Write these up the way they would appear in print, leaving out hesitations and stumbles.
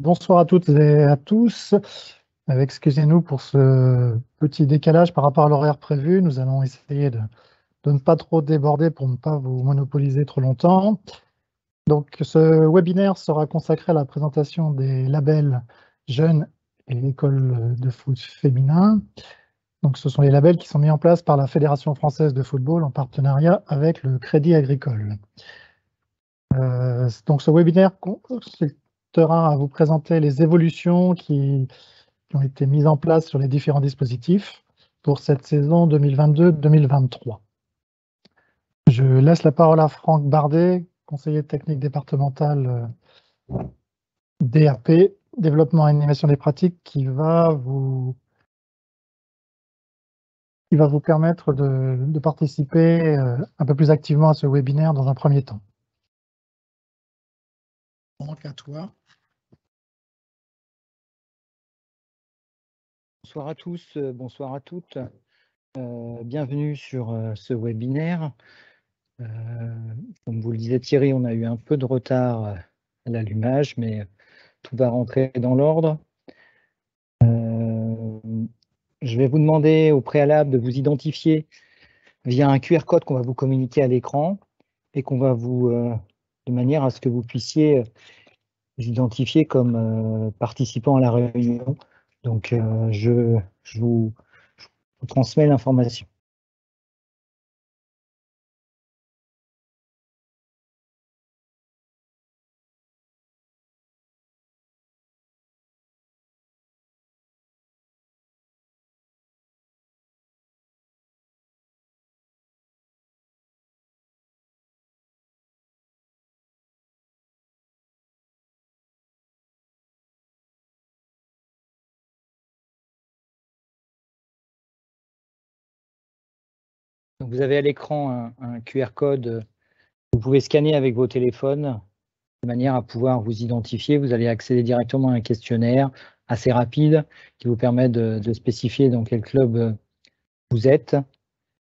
Bonsoir à toutes et à tous. Excusez-nous pour ce petit décalage par rapport à l'horaire prévu. Nous allons essayer de ne pas trop déborder pour ne pas vous monopoliser trop longtemps. Donc, ce webinaire sera consacré à la présentation des labels jeunes et écoles de foot féminin. Donc, ce sont les labels qui sont mis en place par la Fédération française de football en partenariat avec le Crédit Agricole. Donc, ce webinaire consistera à vous présenter les évolutions qui ont été mises en place sur les différents dispositifs pour cette saison 2022-2023. Je laisse la parole à Franck Bardet, conseiller technique départemental DRP, développement et animation des pratiques, qui va vous permettre de participer un peu plus activement à ce webinaire dans un premier temps. Franck, à toi. Bonsoir à tous, bonsoir à toutes. Bienvenue sur ce webinaire. Comme vous le disait Thierry, on a eu un peu de retard à l'allumage, mais tout va rentrer dans l'ordre. Je vais vous demander au préalable de vous identifier via un QR code qu'on va vous communiquer à l'écran et qu'on va vous, de manière à ce que vous puissiez vous identifier comme participant à la réunion. Donc, je vous transmets l'information. Donc, vous avez à l'écran un QR code que vous pouvez scanner avec vos téléphones de manière à pouvoir vous identifier. Vous allez accéder directement à un questionnaire assez rapide qui vous permet de spécifier dans quel club vous êtes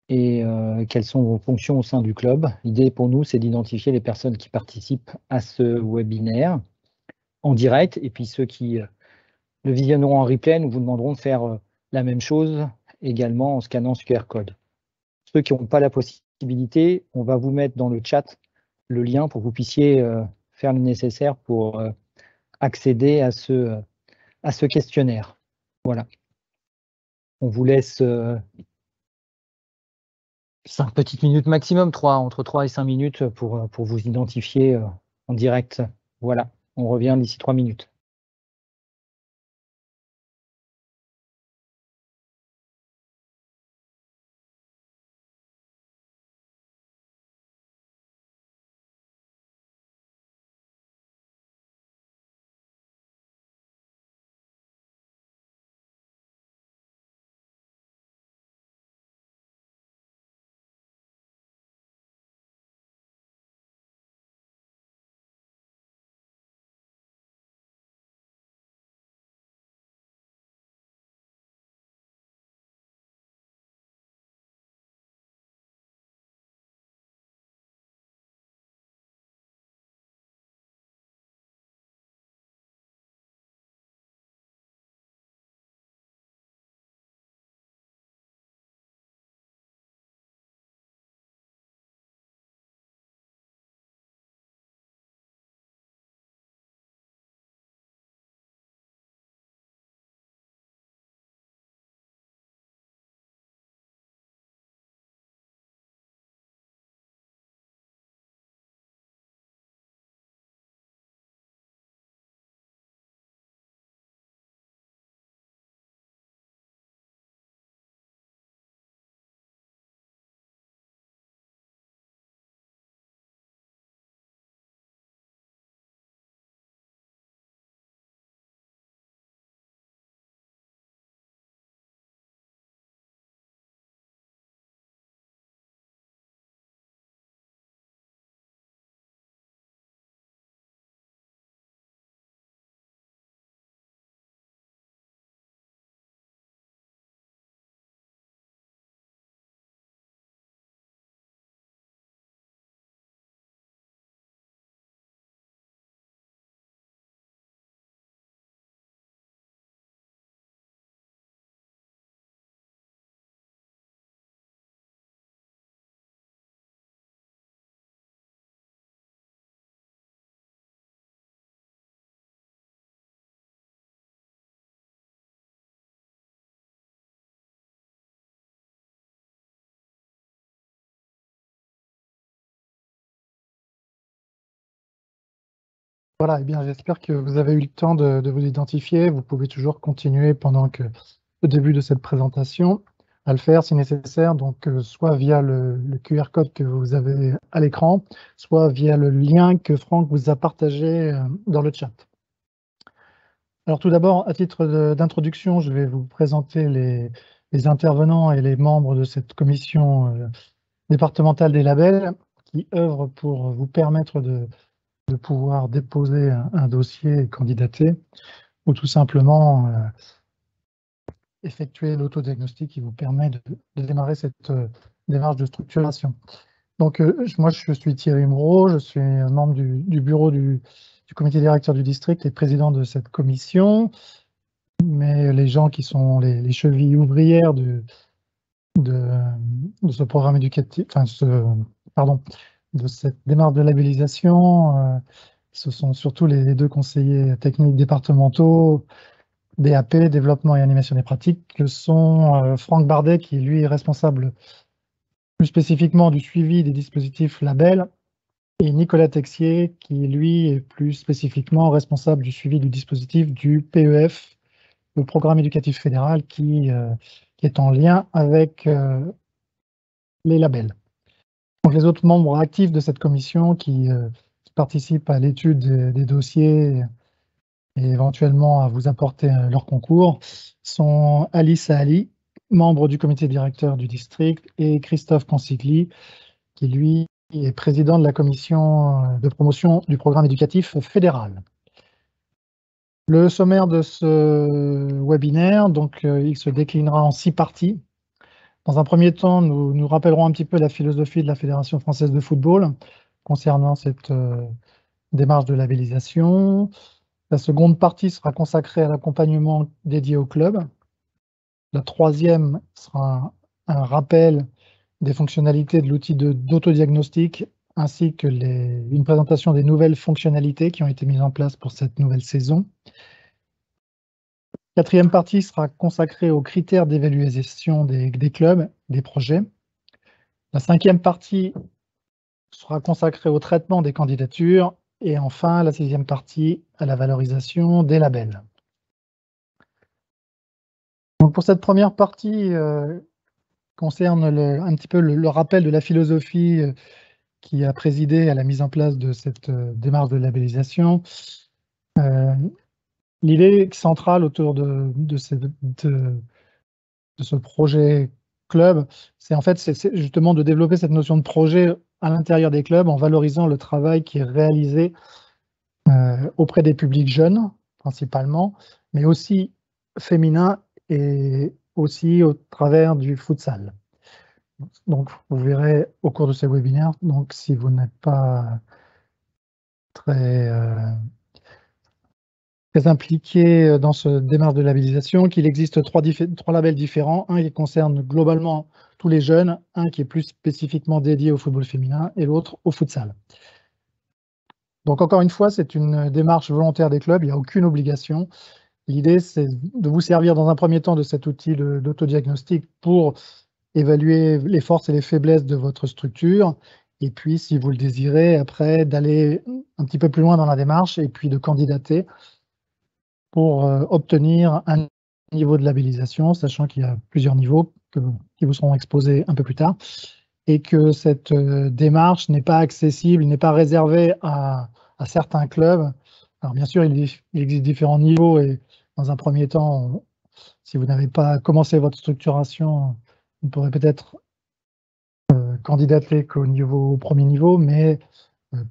et quelles sont vos fonctions au sein du club. L'idée pour nous, c'est d'identifier les personnes qui participent à ce webinaire en direct et puis ceux qui le visionneront en replay, nous vous demanderons de faire la même chose également en scannant ce QR code. Ceux qui n'ont pas la possibilité, on va vous mettre dans le chat le lien pour que vous puissiez faire le nécessaire pour accéder à ce questionnaire. Voilà. On vous laisse 5 petites minutes maximum, entre 3 et 5 minutes pour vous identifier en direct. Voilà, on revient d'ici 3 minutes. Voilà, eh bien, j'espère que vous avez eu le temps de vous identifier. Vous pouvez toujours continuer pendant que le début de cette présentation à le faire si nécessaire, donc soit via le QR code que vous avez à l'écran, soit via le lien que Franck vous a partagé dans le chat. Alors tout d'abord, à titre d'introduction, je vais vous présenter les intervenants et les membres de cette commission départementale des labels qui œuvrent pour vous permettre de pouvoir déposer un dossier et candidater, ou tout simplement effectuer l'autodiagnostic qui vous permet de démarrer cette démarche de structuration. Donc, moi, je suis Thierry Moreau, je suis membre du bureau du comité directeur du district et président de cette commission. Mais les gens qui sont les chevilles ouvrières de ce programme éducatif, enfin, pardon, de cette démarche de labellisation, ce sont surtout les deux conseillers techniques départementaux, DAP, développement et animation des pratiques, que sont Franck Bardet, qui lui est responsable plus spécifiquement du suivi des dispositifs labels, et Nicolas Texier, qui lui est plus spécifiquement responsable du suivi du dispositif du PEF, le programme éducatif fédéral, qui est en lien avec les labels. Donc les autres membres actifs de cette commission qui participent à l'étude des dossiers et éventuellement à vous apporter leur concours sont Alice Ali, membre du comité directeur du district, et Christophe Consigli, qui lui est président de la commission de promotion du programme éducatif fédéral. Le sommaire de ce webinaire, donc, il se déclinera en 6 parties. Dans un premier temps, nous rappellerons un petit peu la philosophie de la Fédération française de football concernant cette démarche de labellisation. La seconde partie sera consacrée à l'accompagnement dédié au club. La troisième sera un rappel des fonctionnalités de l'outil d'autodiagnostic ainsi que une présentation des nouvelles fonctionnalités qui ont été mises en place pour cette nouvelle saison. Quatrième partie sera consacrée aux critères d'évaluation des clubs, des projets. La cinquième partie sera consacrée au traitement des candidatures et enfin la sixième partie à la valorisation des labels. Donc pour cette première partie concerne un petit peu le rappel de la philosophie qui a présidé à la mise en place de cette démarche de labellisation. L'idée centrale autour de ce projet club, c'est justement de développer cette notion de projet à l'intérieur des clubs en valorisant le travail qui est réalisé auprès des publics jeunes, principalement, mais aussi féminins et aussi au travers du futsal. Donc, vous verrez au cours de ce webinaire, donc si vous n'êtes pas très impliqué dans ce démarche de labellisation, qu'il existe trois labels différents, un qui concerne globalement tous les jeunes, un qui est plus spécifiquement dédié au football féminin et l'autre au futsal. Donc encore une fois, c'est une démarche volontaire des clubs, il n'y a aucune obligation. L'idée, c'est de vous servir dans un premier temps de cet outil d'autodiagnostic pour évaluer les forces et les faiblesses de votre structure, et puis, si vous le désirez, après, d'aller un petit peu plus loin dans la démarche et puis de candidater pour obtenir un niveau de labellisation, sachant qu'il y a plusieurs niveaux qui vous seront exposés un peu plus tard, et que cette démarche n'est pas accessible, n'est pas réservée à certains clubs. Alors bien sûr, il existe différents niveaux, et dans un premier temps, si vous n'avez pas commencé votre structuration, vous pourrez peut-être candidater au premier niveau, mais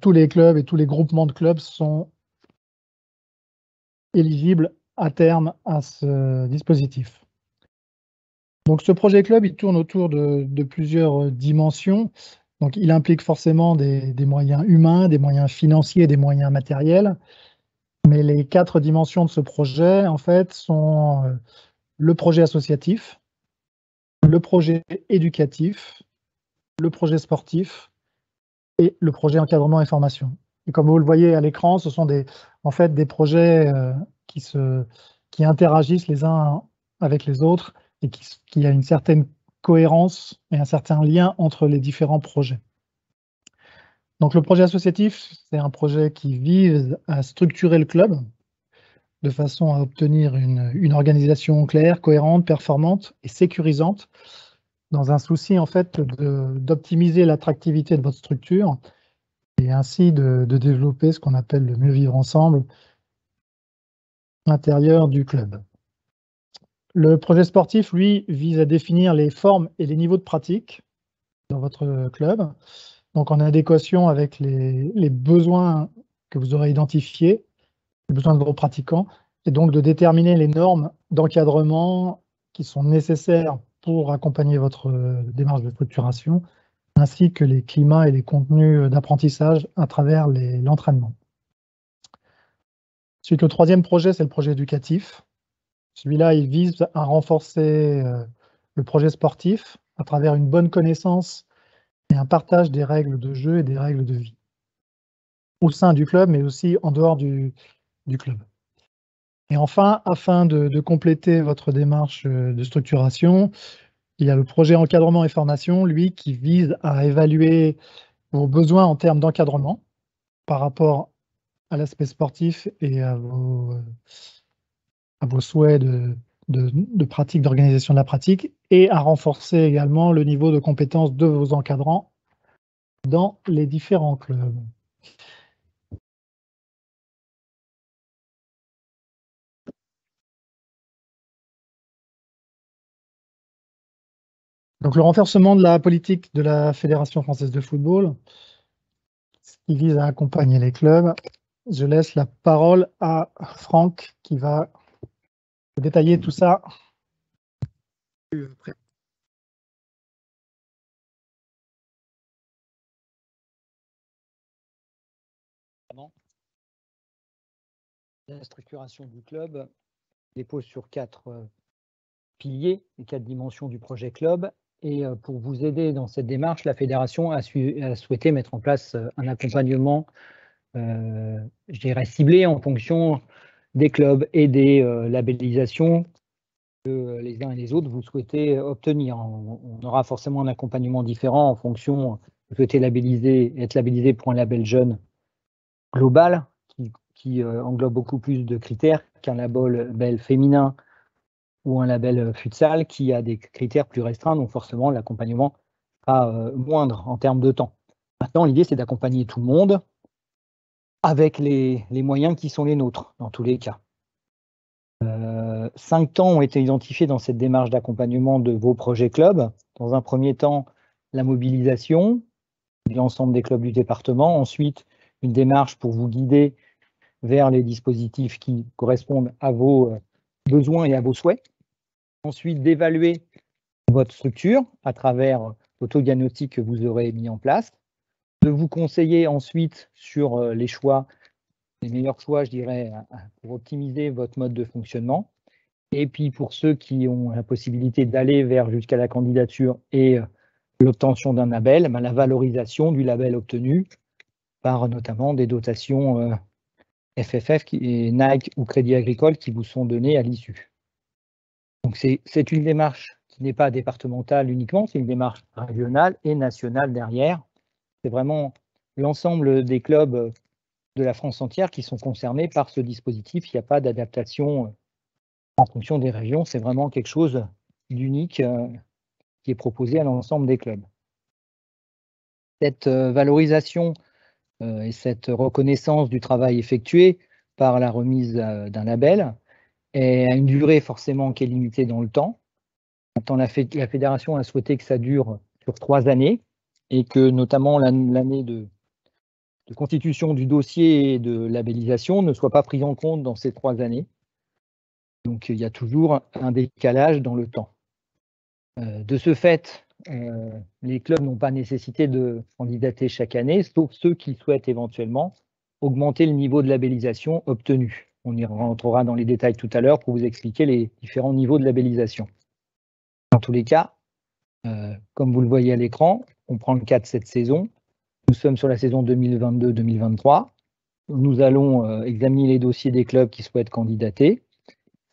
tous les clubs et tous les groupements de clubs sont éligibles à terme à ce dispositif. Donc ce projet club, il tourne autour de plusieurs dimensions. Donc il implique forcément des moyens humains, des moyens financiers, des moyens matériels. Mais les 4 dimensions de ce projet, en fait, sont le projet associatif, le projet éducatif, le projet sportif et le projet encadrement et formation. Et comme vous le voyez à l'écran, ce sont en fait des projets qui interagissent les uns avec les autres et qui a une certaine cohérence et un certain lien entre les différents projets. Donc le projet associatif, c'est un projet qui vise à structurer le club de façon à obtenir une organisation claire, cohérente, performante et sécurisante, dans un souci en fait d'optimiser l'attractivité de votre structure et ainsi de développer ce qu'on appelle le mieux vivre ensemble à l'intérieur du club. Le projet sportif, lui, vise à définir les formes et les niveaux de pratique dans votre club, donc en adéquation avec les besoins que vous aurez identifiés, les besoins de vos pratiquants, et donc de déterminer les normes d'encadrement qui sont nécessaires pour accompagner votre démarche de structuration, ainsi que les climats et les contenus d'apprentissage à travers l'entraînement. Ensuite, le troisième projet, c'est le projet éducatif. Celui-là, il vise à renforcer le projet sportif à travers une bonne connaissance et un partage des règles de jeu et des règles de vie au sein du club, mais aussi en dehors du club. Et enfin, afin de compléter votre démarche de structuration, il y a le projet encadrement et formation, lui, qui vise à évaluer vos besoins en termes d'encadrement par rapport à l'aspect sportif et à vos souhaits de pratique, d'organisation de la pratique, et à renforcer également le niveau de compétence de vos encadrants dans les différents clubs. Donc le renforcement de la politique de la Fédération française de football, qui vise à accompagner les clubs. Je laisse la parole à Franck qui va détailler tout ça. La structuration du club dépose sur 4 piliers, les 4 dimensions du projet club. Et pour vous aider dans cette démarche, la fédération a souhaité mettre en place un accompagnement, je dirais, ciblé en fonction des clubs et des labellisations que les uns et les autres vous souhaitez obtenir. On aura forcément un accompagnement différent en fonction, vous souhaitez être labellisé pour un label jeune global qui englobe beaucoup plus de critères qu'un label féminin ou un label futsal qui a des critères plus restreints, donc forcément l'accompagnement sera moindre en termes de temps. Maintenant, l'idée, c'est d'accompagner tout le monde avec les moyens qui sont les nôtres, dans tous les cas. 5 temps ont été identifiés dans cette démarche d'accompagnement de vos projets clubs. Dans un premier temps, la mobilisation de l'ensemble des clubs du département. Ensuite, une démarche pour vous guider vers les dispositifs qui correspondent à vos besoins et à vos souhaits. Ensuite, d'évaluer votre structure à travers l'autodiagnostic que vous aurez mis en place. De vous conseiller ensuite sur les meilleurs choix, je dirais, pour optimiser votre mode de fonctionnement. Et puis pour ceux qui ont la possibilité d'aller jusqu'à la candidature et l'obtention d'un label, la valorisation du label obtenu par notamment des dotations FFF et Nike ou Crédit Agricole qui vous sont données à l'issue. Donc c'est une démarche qui n'est pas départementale uniquement, c'est une démarche régionale et nationale derrière. C'est vraiment l'ensemble des clubs de la France entière qui sont concernés par ce dispositif. Il n'y a pas d'adaptation en fonction des régions, c'est vraiment quelque chose d'unique qui est proposé à l'ensemble des clubs. Cette valorisation et cette reconnaissance du travail effectué par la remise d'un label a une durée forcément qui est limitée dans le temps. Maintenant, la fédération a souhaité que ça dure sur 3 années et que notamment l'année de constitution du dossier de labellisation ne soit pas prise en compte dans ces 3 années. Donc il y a toujours un décalage dans le temps. De ce fait, les clubs n'ont pas nécessité de candidater chaque année, sauf ceux qui souhaitent éventuellement augmenter le niveau de labellisation obtenu. On y rentrera dans les détails tout à l'heure pour vous expliquer les différents niveaux de labellisation. Dans tous les cas, comme vous le voyez à l'écran, on prend le cas de cette saison. Nous sommes sur la saison 2022-2023. Nous allons examiner les dossiers des clubs qui souhaitent candidater.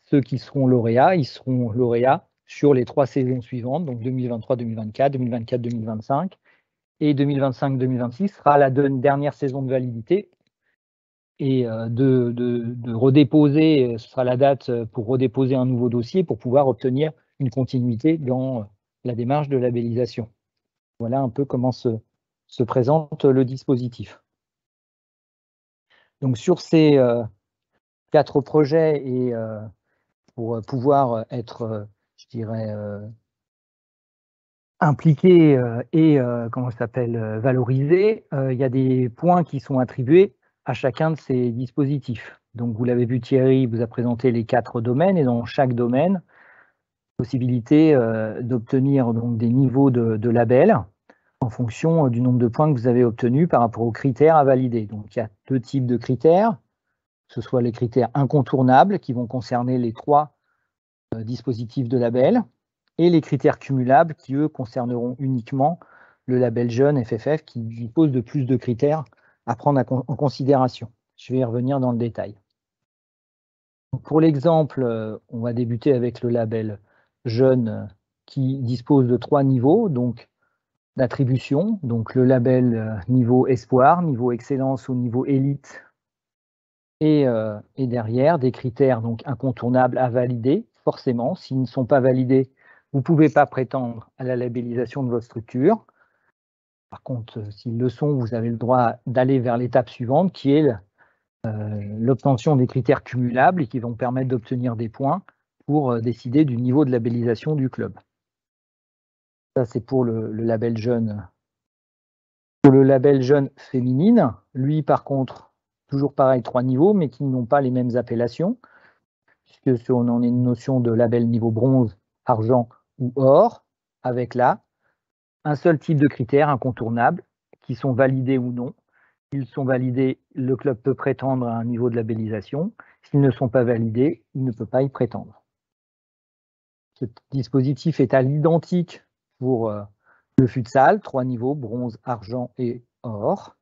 Ceux qui seront lauréats, ils seront lauréats sur les 3 saisons suivantes, donc 2023-2024, 2024-2025 et 2025-2026 sera la dernière saison de validité. Et de redéposer, ce sera la date pour redéposer un nouveau dossier pour pouvoir obtenir une continuité dans la démarche de labellisation. Voilà un peu comment se présente le dispositif. Donc sur ces 4 projets et pour pouvoir être, je dirais, impliqué et valorisé, il y a des points qui sont attribués à chacun de ces dispositifs. Donc vous l'avez vu, Thierry vous a présenté les 4 domaines et dans chaque domaine, possibilité d'obtenir donc des niveaux de label en fonction du nombre de points que vous avez obtenus par rapport aux critères à valider. Donc il y a 2 types de critères, que ce soit les critères incontournables qui vont concerner les 3 dispositifs de label et les critères cumulables qui, eux, concerneront uniquement le label jeune FFF qui dispose de plus de critères à prendre en considération. Je vais y revenir dans le détail. Pour l'exemple, on va débuter avec le label jeune qui dispose de 3 niveaux donc d'attribution, donc le label niveau espoir, niveau excellence ou niveau élite, et derrière des critères donc incontournables à valider. Forcément, s'ils ne sont pas validés, vous ne pouvez pas prétendre à la labellisation de votre structure. Par contre, s'ils le sont, vous avez le droit d'aller vers l'étape suivante qui est l'obtention des critères cumulables et qui vont permettre d'obtenir des points pour décider du niveau de labellisation du club. Ça, c'est pour le label jeune. Pour le label jeune féminine, lui, par contre, toujours pareil, 3 niveaux, mais qui n'ont pas les mêmes appellations, puisque on en a une notion de label niveau bronze, argent ou or, avec là un seul type de critères incontournables qui sont validés ou non. S'ils sont validés, le club peut prétendre à un niveau de labellisation. S'ils ne sont pas validés, il ne peut pas y prétendre. Ce dispositif est à l'identique pour le futsal, 3 niveaux, bronze, argent et or.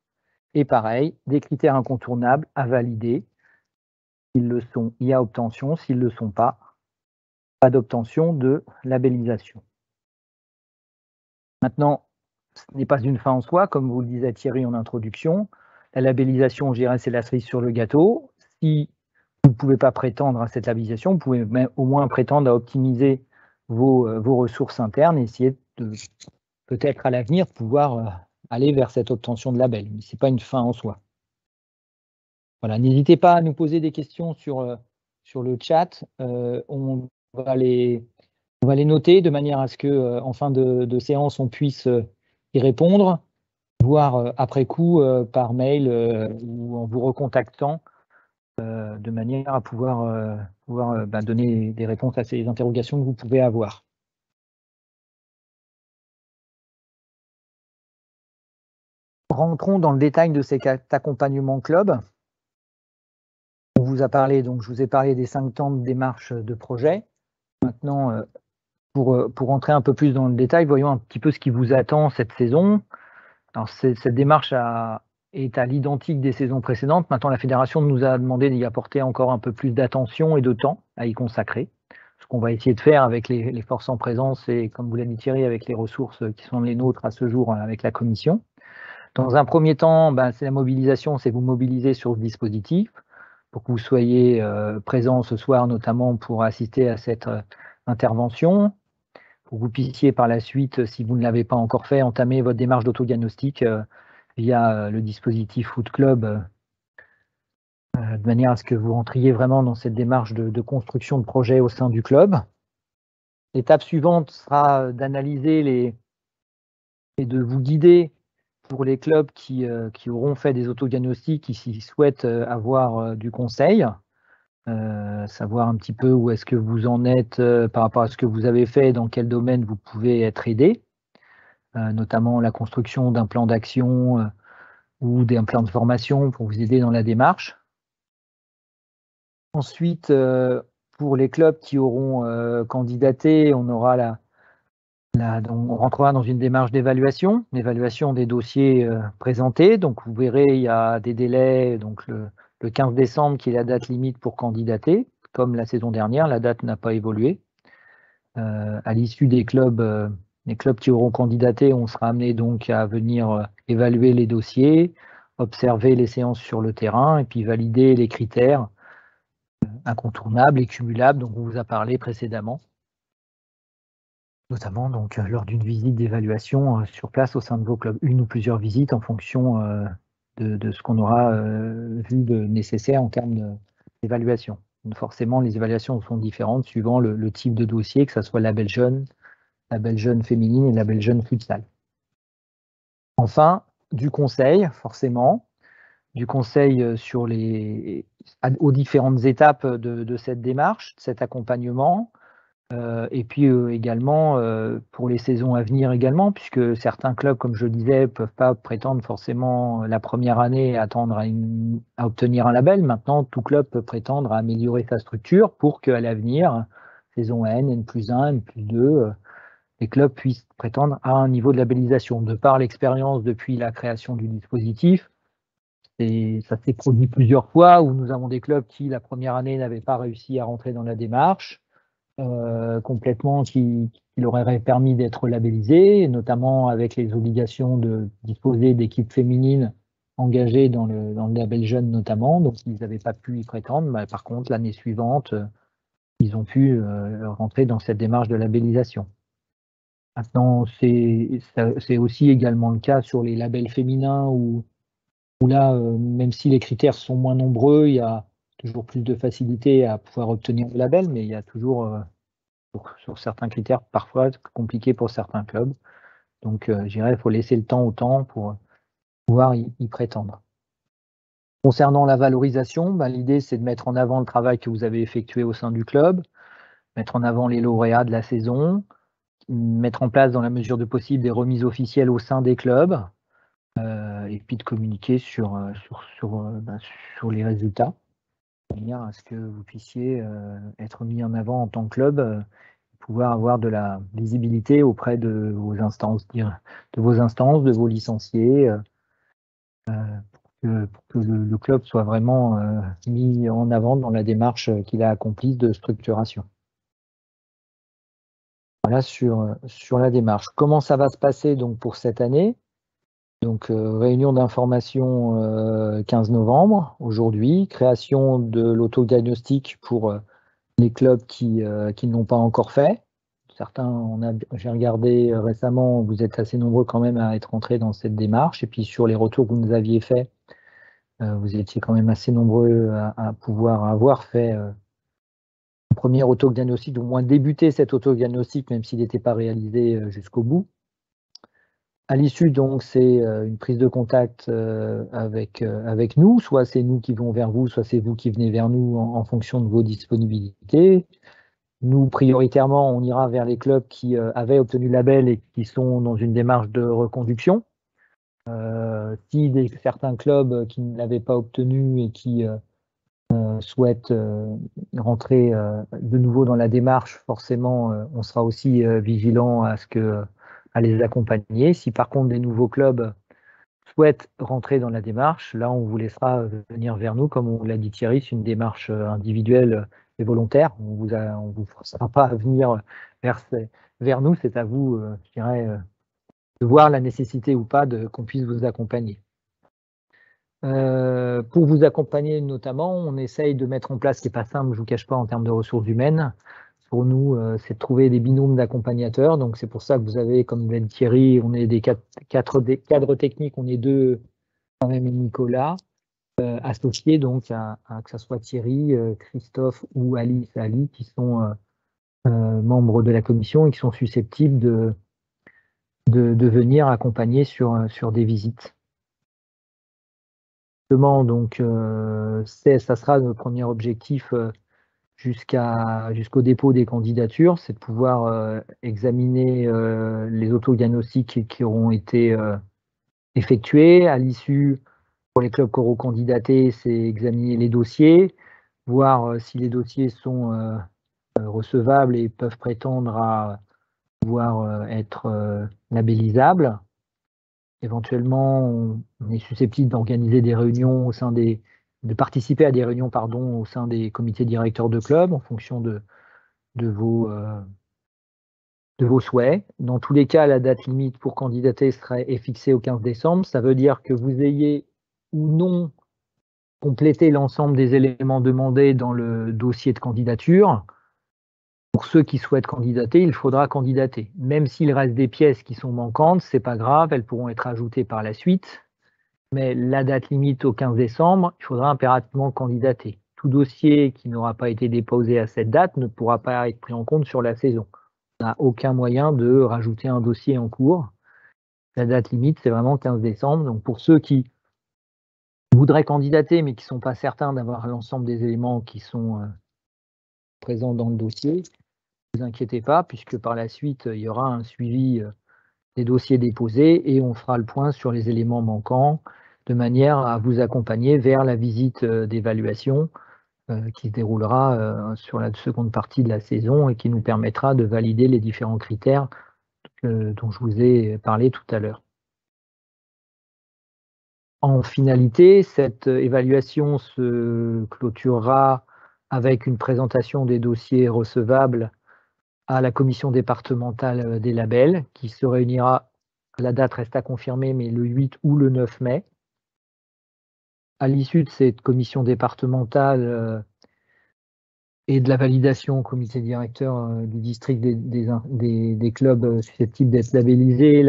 Et pareil, des critères incontournables à valider. S'ils le sont, il y a obtention. S'ils ne le sont pas, pas d'obtention de labellisation. Maintenant, ce n'est pas une fin en soi, comme vous le disait Thierry en introduction. La labellisation, je dirais, c'est la cerise sur le gâteau. Si vous ne pouvez pas prétendre à cette labellisation, vous pouvez au moins prétendre à optimiser vos ressources internes et essayer de peut-être à l'avenir pouvoir aller vers cette obtention de label. Mais ce n'est pas une fin en soi. Voilà, n'hésitez pas à nous poser des questions sur le chat. On va les noter de manière à ce qu'en fin de séance, on puisse y répondre, voire après coup par mail ou en vous recontactant de manière à pouvoir donner des réponses à ces interrogations que vous pouvez avoir. Rentrons dans le détail de cet accompagnement club. On vous a parlé, donc je vous ai parlé des 5 temps de démarche de projet. Maintenant, pour rentrer un peu plus dans le détail, voyons un petit peu ce qui vous attend cette saison. Alors, cette démarche est à l'identique des saisons précédentes. Maintenant, la fédération nous a demandé d'y apporter encore un peu plus d'attention et de temps à y consacrer. Ce qu'on va essayer de faire avec les forces en présence et, comme vous l'a dit Thierry, avec les ressources qui sont les nôtres à ce jour avec la commission. Dans un premier temps, c'est la mobilisation, c'est vous mobiliser sur ce dispositif pour que vous soyez présents ce soir, notamment pour assister à cette intervention, pour que vous puissiez par la suite, si vous ne l'avez pas encore fait, entamer votre démarche d'autodiagnostic via le dispositif Foot Club, de manière à ce que vous rentriez vraiment dans cette démarche de construction de projet au sein du club. L'étape suivante sera d'analyser et de vous guider pour les clubs qui auront fait des autodiagnostics, qui souhaitent avoir du conseil, savoir un petit peu où est-ce que vous en êtes par rapport à ce que vous avez fait, dans quel domaine vous pouvez être aidé, notamment la construction d'un plan d'action ou d'un plan de formation pour vous aider dans la démarche. Ensuite, pour les clubs qui auront candidaté, on aura on rentrera dans une démarche d'évaluation des dossiers présentés. Donc vous verrez, il y a des délais, donc le 15 décembre qui est la date limite pour candidater. Comme la saison dernière, la date n'a pas évolué. À l'issue des clubs Les clubs qui auront candidaté, on sera amené donc à venir évaluer les dossiers, observer les séances sur le terrain et puis valider les critères incontournables et cumulables dont on vous a parlé précédemment, notamment donc lors d'une visite d'évaluation sur place au sein de vos clubs, une ou plusieurs visites en fonction de ce qu'on aura vu de nécessaire en termes d'évaluation. Forcément, les évaluations sont différentes suivant le type de dossier, que ce soit label jeune féminine et label jeune futsal. Enfin, du conseil, forcément, du conseil sur aux différentes étapes de cette démarche, de cet accompagnement, et puis également pour les saisons à venir également, puisque certains clubs, comme je le disais, ne peuvent pas prétendre forcément la première année à attendre à obtenir un label. Maintenant, tout club peut prétendre à améliorer sa structure pour qu'à l'avenir, saison N, N+1, N+2, les clubs puissent prétendre à un niveau de labellisation. De par l'expérience depuis la création du dispositif, et ça s'est produit plusieurs fois où nous avons des clubs qui, la première année, n'avaient pas réussi à rentrer dans la démarche, complètement qui leur aurait permis d'être labellisés, notamment avec les obligations de disposer d'équipes féminines engagées dans le label jeune notamment, donc ils n'avaient pas pu y prétendre. Mais par contre, l'année suivante, ils ont pu rentrer dans cette démarche de labellisation. Maintenant, c'est aussi également le cas sur les labels féminins où là, même si les critères sont moins nombreux, il y a toujours plus de facilité à pouvoir obtenir le label, mais il y a toujours, sur certains critères, parfois compliqués pour certains clubs. Donc, je dirais, il faut laisser le temps au temps pour pouvoir y prétendre. Concernant la valorisation, l'idée, c'est de mettre en avant le travail que vous avez effectué au sein du club, mettre en avant les lauréats de la saison, mettre en place dans la mesure de possible des remises officielles au sein des clubs, et puis de communiquer sur les résultats, de manière à ce que vous puissiez être mis en avant en tant que club, pouvoir avoir de la visibilité auprès de vos instances, de vos licenciés, pour que le club soit vraiment mis en avant dans la démarche qu'il a accomplie de structuration. Voilà sur la démarche. Comment ça va se passer donc pour cette année? Donc, réunion d'information 15 novembre, aujourd'hui, création de l'autodiagnostic pour les clubs qui ne l'ont pas encore fait. Certains, j'ai regardé récemment, vous êtes assez nombreux quand même à être entrés dans cette démarche. Et puis sur les retours que vous nous aviez faits, vous étiez quand même assez nombreux à pouvoir avoir fait un premier autodiagnostic, ou au moins débuter cet autodiagnostic, même s'il n'était pas réalisé jusqu'au bout. À l'issue, donc, c'est une prise de contact avec nous. Soit c'est nous qui venons vers vous, soit c'est vous qui venez vers nous en fonction de vos disponibilités. Nous, prioritairement, on ira vers les clubs qui avaient obtenu le label et qui sont dans une démarche de reconduction. Si certains clubs qui ne l'avaient pas obtenu et qui souhaitent rentrer de nouveau dans la démarche, forcément, on sera aussi vigilant à les accompagner. Si par contre des nouveaux clubs souhaitent rentrer dans la démarche, là, on vous laissera venir vers nous, comme on l'a dit Thierry, c'est une démarche individuelle et volontaire. On vous forcera pas à venir vers nous, c'est à vous, je dirais, de voir la nécessité ou pas qu'on puisse vous accompagner. Pour vous accompagner notamment, on essaye de mettre en place, ce qui n'est pas simple, je ne vous cache pas, en termes de ressources humaines. Pour nous, c'est de trouver des binômes d'accompagnateurs. Donc c'est pour ça que vous avez, comme l'a dit Thierry, on est des cadres techniques, on est deux, moi-même et Nicolas, associés donc que ce soit Thierry, Christophe ou Ali, qui sont membres de la commission et qui sont susceptibles de venir accompagner sur des visites. Donc, ça sera notre premier objectif jusqu'au dépôt des candidatures, c'est de pouvoir examiner les autodiagnostics qui auront été effectués. À l'issue, pour les clubs qui auront candidaté, c'est examiner les dossiers, voir si les dossiers sont recevables et peuvent prétendre à pouvoir être labellisables. Éventuellement, on est susceptible d'organiser des réunions de participer à des réunions, au sein des comités directeurs de club en fonction de vos de vos souhaits. Dans tous les cas, la date limite pour candidater est fixée au 15 décembre. Ça veut dire que vous ayez ou non complété l'ensemble des éléments demandés dans le dossier de candidature. Pour ceux qui souhaitent candidater, il faudra candidater. Même s'il reste des pièces qui sont manquantes, c'est pas grave, elles pourront être ajoutées par la suite. Mais la date limite au 15 décembre, il faudra impérativement candidater. Tout dossier qui n'aura pas été déposé à cette date ne pourra pas être pris en compte sur la saison. On n'a aucun moyen de rajouter un dossier en cours. La date limite, c'est vraiment 15 décembre. Donc pour ceux qui voudraient candidater, mais qui ne sont pas certains d'avoir l'ensemble des éléments qui sont présents dans le dossier, ne vous inquiétez pas, puisque par la suite, il y aura un suivi des dossiers déposés et on fera le point sur les éléments manquants de manière à vous accompagner vers la visite d'évaluation qui se déroulera sur la seconde partie de la saison et qui nous permettra de valider les différents critères dont je vous ai parlé tout à l'heure. En finalité, cette évaluation se clôturera avec une présentation des dossiers recevables à la commission départementale des labels qui se réunira, la date reste à confirmer, mais le 8 ou le 9 mai. À l'issue de cette commission départementale et de la validation au comité directeur du district des clubs susceptibles d'être labellisés,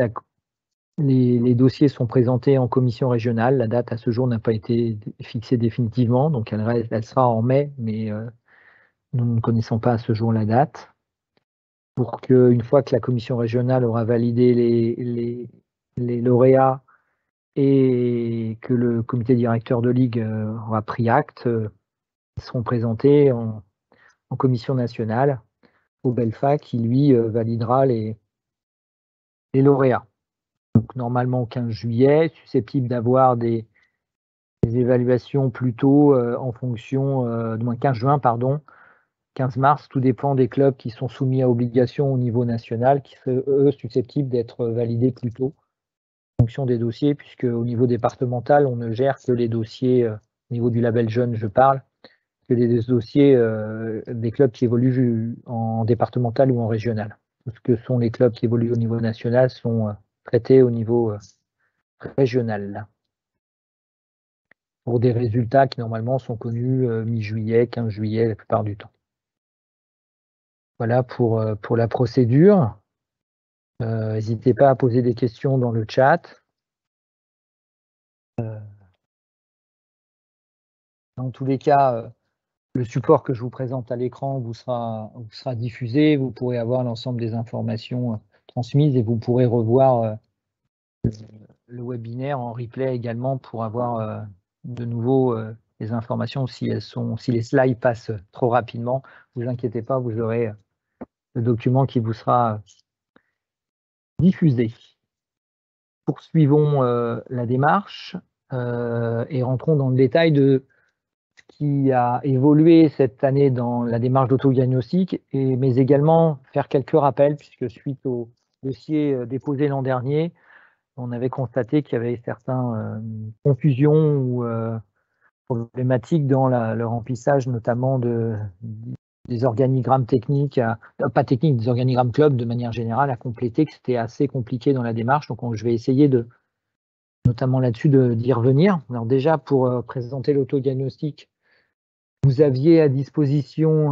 les dossiers sont présentés en commission régionale. La date à ce jour n'a pas été fixée définitivement, donc elle sera en mai, mais nous ne connaissons pas à ce jour la date. Pour qu'une fois que la commission régionale aura validé les lauréats et que le comité directeur de ligue aura pris acte, ils seront présentés en commission nationale au BELFA qui, lui, validera les lauréats. Donc, normalement, 15 juillet, susceptible d'avoir des évaluations plutôt en fonction, du moins 15 juin, pardon, 15 mars, tout dépend des clubs qui sont soumis à obligation au niveau national, qui seraient, eux, susceptibles d'être validés plus tôt en fonction des dossiers, puisque au niveau départemental, on ne gère que les dossiers, au niveau du label jeune, je parle, que les dossiers des clubs qui évoluent en départemental ou en régional. Tout ce que sont les clubs qui évoluent au niveau national sont traités au niveau régional, pour des résultats qui normalement sont connus mi-juillet, 15 juillet la plupart du temps. Voilà pour la procédure. N'hésitez pas à poser des questions dans le chat. Dans tous les cas, le support que je vous présente à l'écran vous sera diffusé. Vous pourrez avoir l'ensemble des informations transmises et vous pourrez revoir le webinaire en replay également pour avoir de nouveau les informations si les slides passent trop rapidement. Ne vous inquiétez pas, vous aurez le document qui vous sera diffusé. Poursuivons la démarche et rentrons dans le détail de ce qui a évolué cette année dans la démarche d'autodiagnostic, mais également faire quelques rappels, puisque suite au dossier déposé l'an dernier, on avait constaté qu'il y avait certaines confusions ou problématiques dans le remplissage, notamment des organigrammes techniques, pas techniques, des organigrammes club de manière générale à compléter, que c'était assez compliqué dans la démarche. Donc je vais essayer notamment là-dessus d'y revenir. Alors déjà, pour présenter l'autodiagnostic, vous aviez à disposition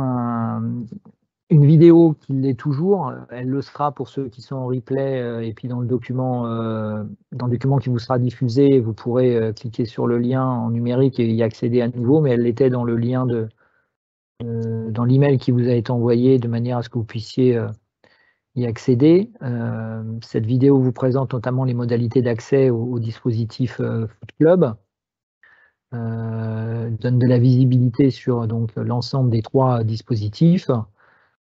une vidéo qui l'est toujours. Elle le sera pour ceux qui sont en replay et puis dans le document qui vous sera diffusé, vous pourrez cliquer sur le lien en numérique et y accéder à nouveau, mais elle était dans le lien dans l'email qui vous a été envoyé de manière à ce que vous puissiez y accéder. Cette vidéo vous présente notamment les modalités d'accès au dispositif Foot Club. Donne de la visibilité sur l'ensemble des 3 dispositifs,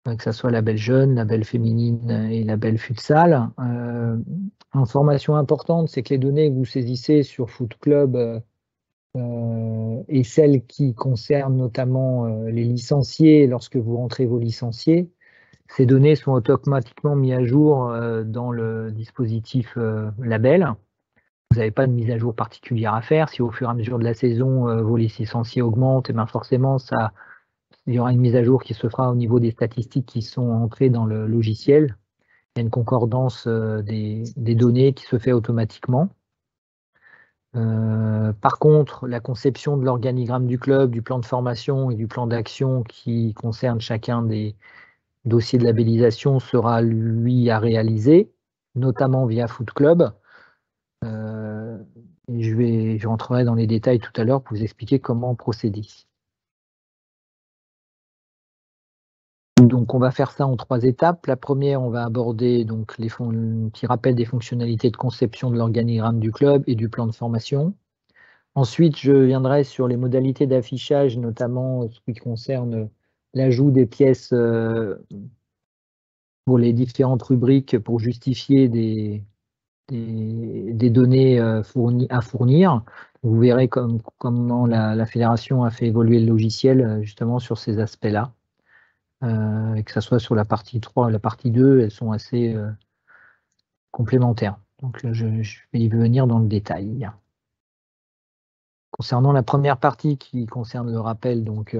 que ce soit label jeune, label féminine et label futsal. Information importante, c'est que les données que vous saisissez sur Foot Club et celles qui concernent notamment les licenciés, lorsque vous rentrez vos licenciés, ces données sont automatiquement mises à jour dans le dispositif label. Vous n'avez pas de mise à jour particulière à faire. Si au fur et à mesure de la saison, vos licenciés augmentent, et bien forcément, il y aura une mise à jour qui se fera au niveau des statistiques qui sont entrées dans le logiciel. Il y a une concordance des données qui se fait automatiquement. Par contre, la conception de l'organigramme du club, du plan de formation et du plan d'action qui concerne chacun des dossiers de labellisation sera, lui, à réaliser, notamment via Foot Club. Et je rentrerai dans les détails tout à l'heure pour vous expliquer comment procéder. Donc, on va faire ça en 3 étapes. La première, on va aborder donc un petit rappel des fonctionnalités de conception de l'organigramme du club et du plan de formation. Ensuite, je viendrai sur les modalités d'affichage, notamment ce qui concerne l'ajout des pièces pour les différentes rubriques pour justifier des données à fournir. Vous verrez comment la fédération a fait évoluer le logiciel justement sur ces aspects-là. Et que ce soit sur la partie 3 ou la partie 2, elles sont assez complémentaires. Donc je vais y venir dans le détail. Concernant la première partie qui concerne le rappel donc,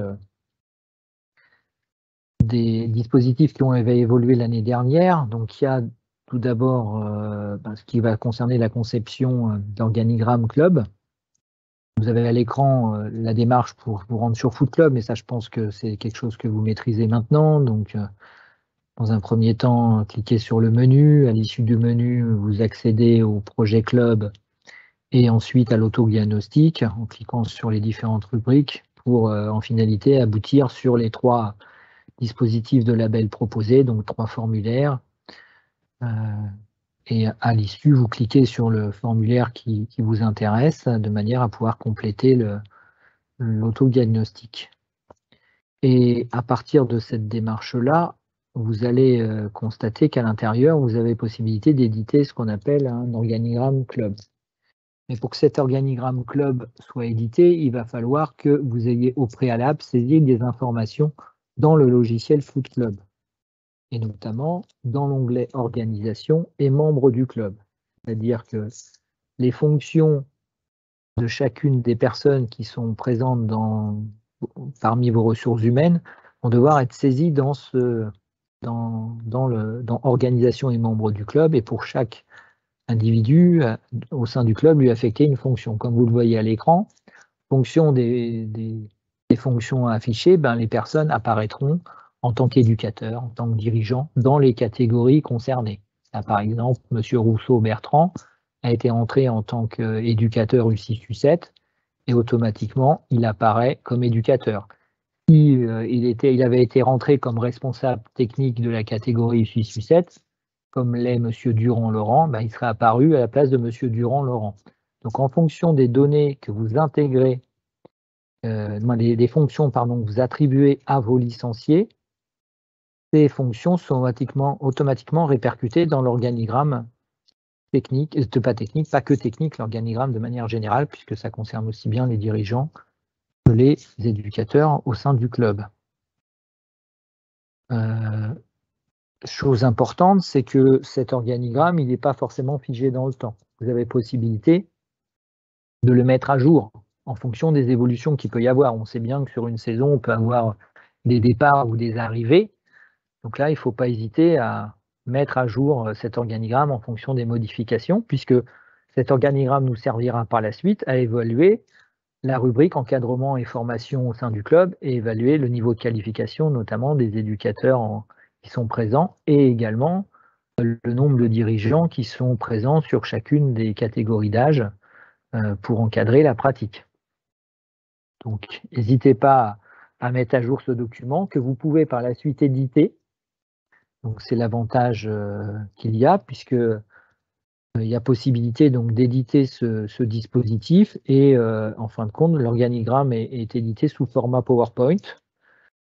des dispositifs qui ont évolué l'année dernière, donc il y a tout d'abord ce qui va concerner la conception d'organigramme club. Vous avez à l'écran la démarche pour vous rendre sur Foot Club, mais ça je pense que c'est quelque chose que vous maîtrisez maintenant. Donc dans un premier temps, cliquez sur le menu. À l'issue du menu, vous accédez au projet club et ensuite à l'autodiagnostic en cliquant sur les différentes rubriques pour en finalité aboutir sur les 3 dispositifs de label proposés, donc 3 formulaires. Et à l'issue, vous cliquez sur le formulaire qui vous intéresse de manière à pouvoir compléter l'autodiagnostic. Et à partir de cette démarche-là, vous allez constater qu'à l'intérieur, vous avez possibilité d'éditer ce qu'on appelle un organigramme club. Mais pour que cet organigramme club soit édité, il va falloir que vous ayez au préalable saisi des informations dans le logiciel Foot Club, et notamment dans l'onglet Organisation et membres du club. C'est-à-dire que les fonctions de chacune des personnes qui sont présentes parmi vos ressources humaines vont devoir être saisies dans Organisation et membres du club, et pour chaque individu au sein du club lui affecter une fonction. Comme vous le voyez à l'écran, en fonction des fonctions affichées, les personnes apparaîtront en tant qu'éducateur, en tant que dirigeant, dans les catégories concernées. Là, par exemple, M. Rousseau-Bertrand a été entré en tant qu'éducateur U6-U7 et automatiquement, il apparaît comme éducateur. Si il avait été rentré comme responsable technique de la catégorie U6-U7, comme l'est M. Durand-Laurent, il serait apparu à la place de M. Durand-Laurent. Donc, en fonction des données que vous intégrez, des fonctions que vous attribuez à vos licenciés, ces fonctions sont automatiquement répercutées dans l'organigramme technique, pas que technique, l'organigramme de manière générale, puisque ça concerne aussi bien les dirigeants que les éducateurs au sein du club. Chose importante, c'est que cet organigramme, il n'est pas forcément figé dans le temps. Vous avez possibilité de le mettre à jour en fonction des évolutions qu'il peut y avoir. On sait bien que sur une saison, on peut avoir des départs ou des arrivées. Donc là, il ne faut pas hésiter à mettre à jour cet organigramme en fonction des modifications, puisque cet organigramme nous servira par la suite à évaluer la rubrique encadrement et formation au sein du club et évaluer le niveau de qualification, notamment des éducateurs qui sont présents, et également le nombre de dirigeants qui sont présents sur chacune des catégories d'âge pour encadrer la pratique. Donc, n'hésitez pas à mettre à jour ce document que vous pouvez par la suite éditer. Donc, c'est l'avantage qu'il y a, puisque il y a possibilité donc d'éditer ce dispositif et en fin de compte, l'organigramme est édité sous format PowerPoint,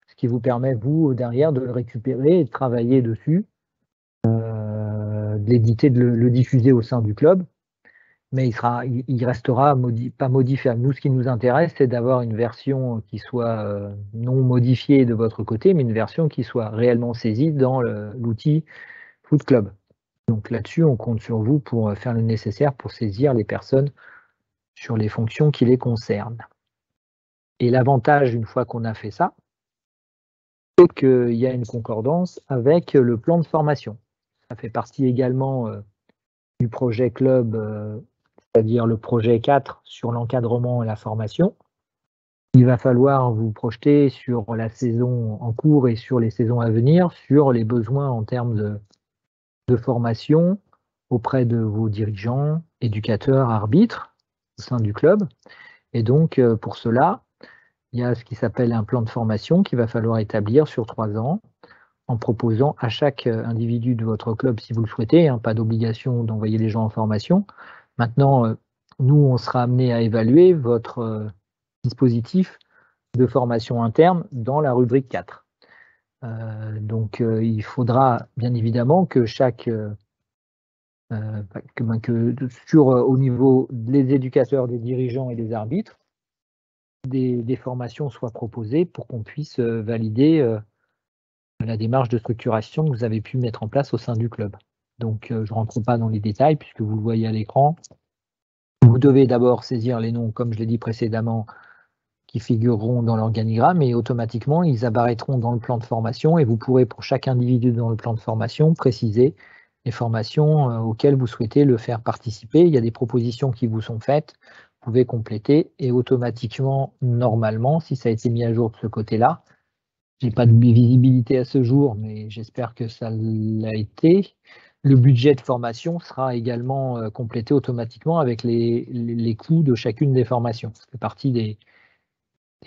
ce qui vous permet, vous, derrière, de le récupérer et de travailler dessus, de l'éditer, de le diffuser au sein du club. Mais il restera pas modifiable. Nous, ce qui nous intéresse, c'est d'avoir une version qui soit non modifiée de votre côté, mais une version qui soit réellement saisie dans l'outil Foot Club. Donc là-dessus, on compte sur vous pour faire le nécessaire pour saisir les personnes sur les fonctions qui les concernent. Et l'avantage, une fois qu'on a fait ça, c'est qu'il y a une concordance avec le plan de formation. Ça fait partie également du projet club, c'est-à-dire le projet 4 sur l'encadrement et la formation. Il va falloir vous projeter sur la saison en cours et sur les saisons à venir, sur les besoins en termes de formation auprès de vos dirigeants, éducateurs, arbitres au sein du club. Et donc, pour cela, il y a ce qui s'appelle un plan de formation qu'il va falloir établir sur 3 ans en proposant à chaque individu de votre club, si vous le souhaitez, hein, pas d'obligation d'envoyer les gens en formation. Maintenant, nous, on sera amené à évaluer votre dispositif de formation interne dans la rubrique 4. Donc, il faudra bien évidemment que au niveau des éducateurs, des dirigeants et des arbitres, des formations soient proposées pour qu'on puisse valider la démarche de structuration que vous avez pu mettre en place au sein du club. Donc, je ne rentre pas dans les détails puisque vous le voyez à l'écran. Vous devez d'abord saisir les noms, comme je l'ai dit précédemment, qui figureront dans l'organigramme et automatiquement, ils apparaîtront dans le plan de formation et vous pourrez, pour chaque individu dans le plan de formation, préciser les formations auxquelles vous souhaitez le faire participer. Il y a des propositions qui vous sont faites, vous pouvez compléter et automatiquement, normalement, si ça a été mis à jour de ce côté-là, je n'ai pas de visibilité à ce jour, mais j'espère que ça l'a été. Le budget de formation sera également complété automatiquement avec les coûts de chacune des formations. Ça fait partie des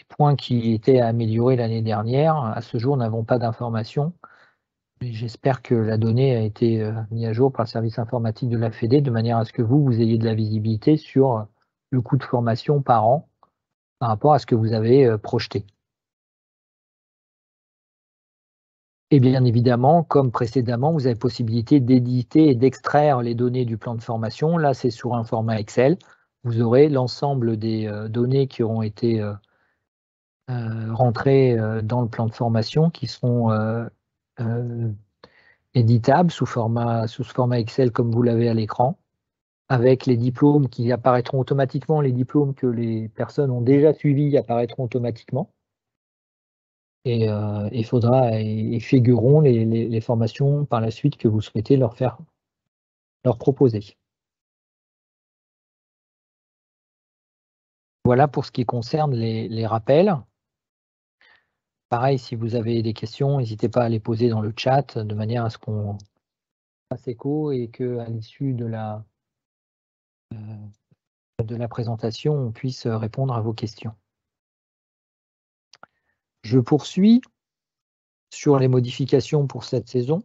points qui étaient à améliorer l'année dernière. À ce jour, nous n'avons pas d'informations. J'espère que la donnée a été mise à jour par le service informatique de la Fédé de manière à ce que vous ayez de la visibilité sur le coût de formation par an par rapport à ce que vous avez projeté. Et bien évidemment, comme précédemment, vous avez possibilité d'éditer et d'extraire les données du plan de formation. Là, c'est sur un format Excel. Vous aurez l'ensemble des données qui auront été rentrées dans le plan de formation qui seront éditables sous format Excel comme vous l'avez à l'écran, avec les diplômes qui apparaîtront automatiquement. Les diplômes que les personnes ont déjà suivis apparaîtront automatiquement. Et il faudra et figureront les formations par la suite que vous souhaitez leur proposer. Voilà pour ce qui concerne les rappels. Pareil, si vous avez des questions, n'hésitez pas à les poser dans le chat de manière à ce qu'on fasse écho et qu'à l'issue de la présentation, on puisse répondre à vos questions. Je poursuis sur les modifications pour cette saison.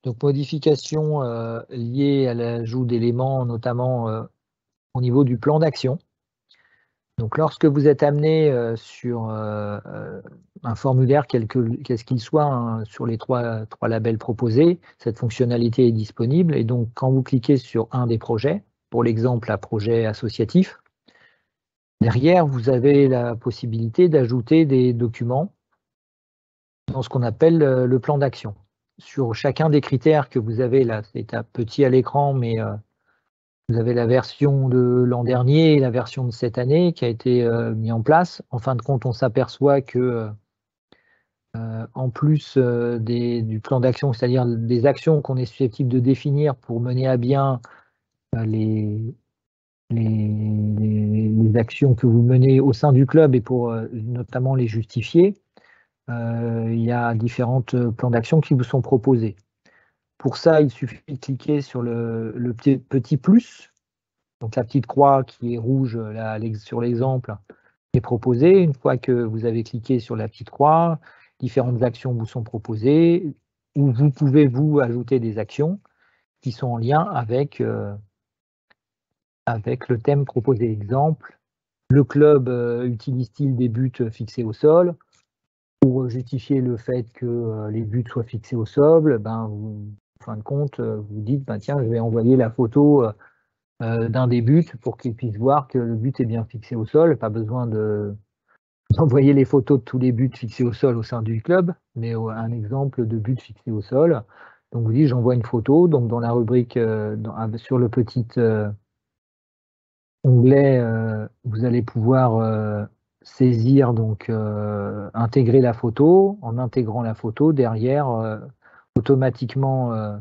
Donc, modifications liées à l'ajout d'éléments, notamment au niveau du plan d'action. Donc, lorsque vous êtes amené sur un formulaire, quel qu'il soit, hein, sur les trois labels proposés, cette fonctionnalité est disponible. Et donc, quand vous cliquez sur un des projets, pour l'exemple, un projet associatif, derrière, vous avez la possibilité d'ajouter des documents dans ce qu'on appelle le plan d'action. Sur chacun des critères que vous avez là, c'est à petit à l'écran, mais vous avez la version de l'an dernier et la version de cette année qui a été mise en place. En fin de compte, on s'aperçoit que en plus du plan d'action, c'est-à-dire des actions qu'on est susceptible de définir pour mener à bien les actions que vous menez au sein du club et pour notamment les justifier, il y a différents plans d'action qui vous sont proposés. Pour ça, il suffit de cliquer sur le petit plus, donc la petite croix qui est rouge là, sur l'exemple est proposée. Une fois que vous avez cliqué sur la petite croix, différentes actions vous sont proposées, où vous pouvez vous ajouter des actions qui sont en lien avec le thème proposé. Exemple, le club utilise-t-il des buts fixés au sol? Pour justifier le fait que les buts soient fixés au sol, en fin de compte, vous dites, tiens, je vais envoyer la photo d'un des buts pour qu'ils puissent voir que le but est bien fixé au sol. Pas besoin d'envoyer les photos de tous les buts fixés au sol au sein du club, mais un exemple de but fixé au sol. Donc vous dites, j'envoie une photo. Donc dans la rubrique, sur le petit onglet, vous allez pouvoir saisir, donc intégrer la photo. En intégrant la photo, derrière, automatiquement,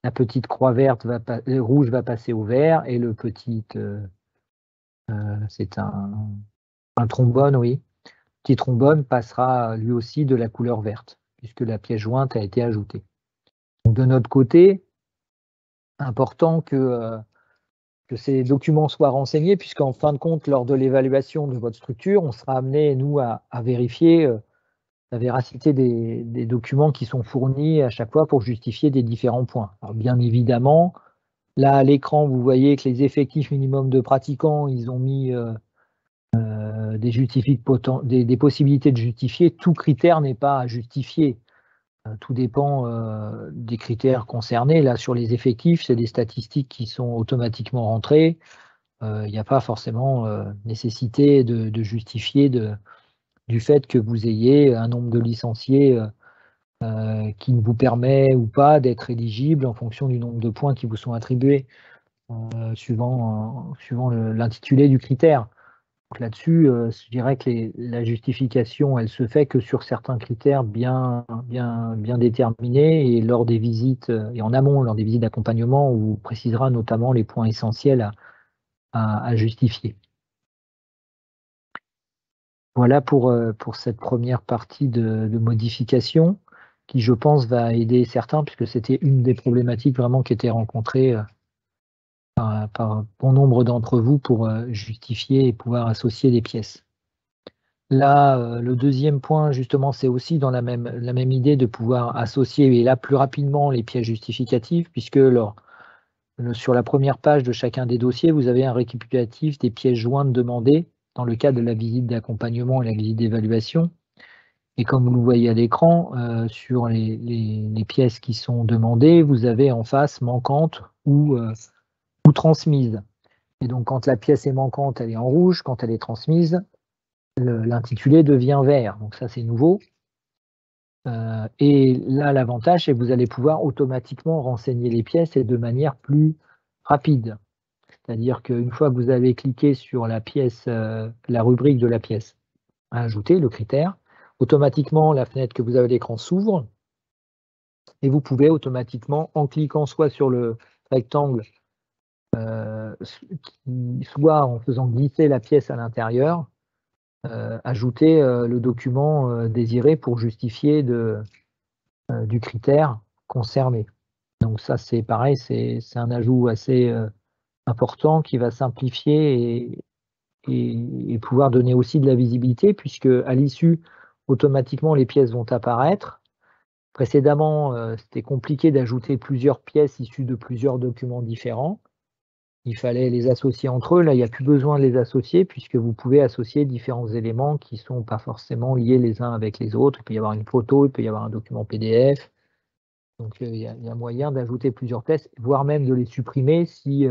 la petite croix verte rouge va passer au vert et le petit, c'est un trombone, oui. Petit trombone passera lui aussi de la couleur verte, puisque la pièce jointe a été ajoutée. Donc de notre côté, important que ces documents soient renseignés, puisqu'en fin de compte, lors de l'évaluation de votre structure, on sera amené, nous, à vérifier la véracité des documents qui sont fournis à chaque fois pour justifier des différents points. Alors, bien évidemment, là, à l'écran, vous voyez que les effectifs minimum de pratiquants, ils ont mis des possibilités de justifier. Tout critère n'est pas à justifier. Tout dépend des critères concernés. Là, sur les effectifs, c'est des statistiques qui sont automatiquement rentrées. Il n'y a pas forcément nécessité de justifier du fait que vous ayez un nombre de licenciés qui vous permet ou pas d'être éligible en fonction du nombre de points qui vous sont attribués, suivant l'intitulé du critère. Là-dessus, je dirais que la justification, elle se fait que sur certains critères bien déterminés et lors des visites, et en amont, lors des visites d'accompagnement, où on précisera notamment les points essentiels à justifier. Voilà pour cette première partie de modification qui, je pense, va aider certains, puisque c'était une des problématiques vraiment qui était rencontrée par bon nombre d'entre vous pour justifier et pouvoir associer des pièces. Là, le deuxième point, justement, c'est aussi dans la même idée de pouvoir associer, et là plus rapidement, les pièces justificatives, puisque sur la première page de chacun des dossiers, vous avez un récapitulatif des pièces jointes demandées dans le cadre de la visite d'accompagnement et la visite d'évaluation. Et comme vous le voyez à l'écran, sur les pièces qui sont demandées, vous avez en face manquantes ou transmises. Et donc, quand la pièce est manquante, elle est en rouge. Quand elle est transmise, l'intitulé devient vert. Donc ça, c'est nouveau. Et là, l'avantage, c'est que vous allez pouvoir automatiquement renseigner les pièces et de manière plus rapide. C'est-à-dire qu'une fois que vous avez cliqué sur la pièce, la rubrique de la pièce à ajouter, le critère, automatiquement, la fenêtre que vous avez à l'écran s'ouvre et vous pouvez automatiquement, en cliquant soit sur le rectangle, soit en faisant glisser la pièce à l'intérieur, ajouter le document désiré pour justifier du critère concerné. Donc ça, c'est pareil, c'est un ajout assez important qui va simplifier et pouvoir donner aussi de la visibilité, puisque à l'issue, automatiquement, les pièces vont apparaître. Précédemment, c'était compliqué d'ajouter plusieurs pièces issues de plusieurs documents différents. Il fallait les associer entre eux. Là, il n'y a plus besoin de les associer, puisque vous pouvez associer différents éléments qui ne sont pas forcément liés les uns avec les autres. Il peut y avoir une photo, il peut y avoir un document PDF. Donc, il y a moyen d'ajouter plusieurs pièces, voire même de les supprimer si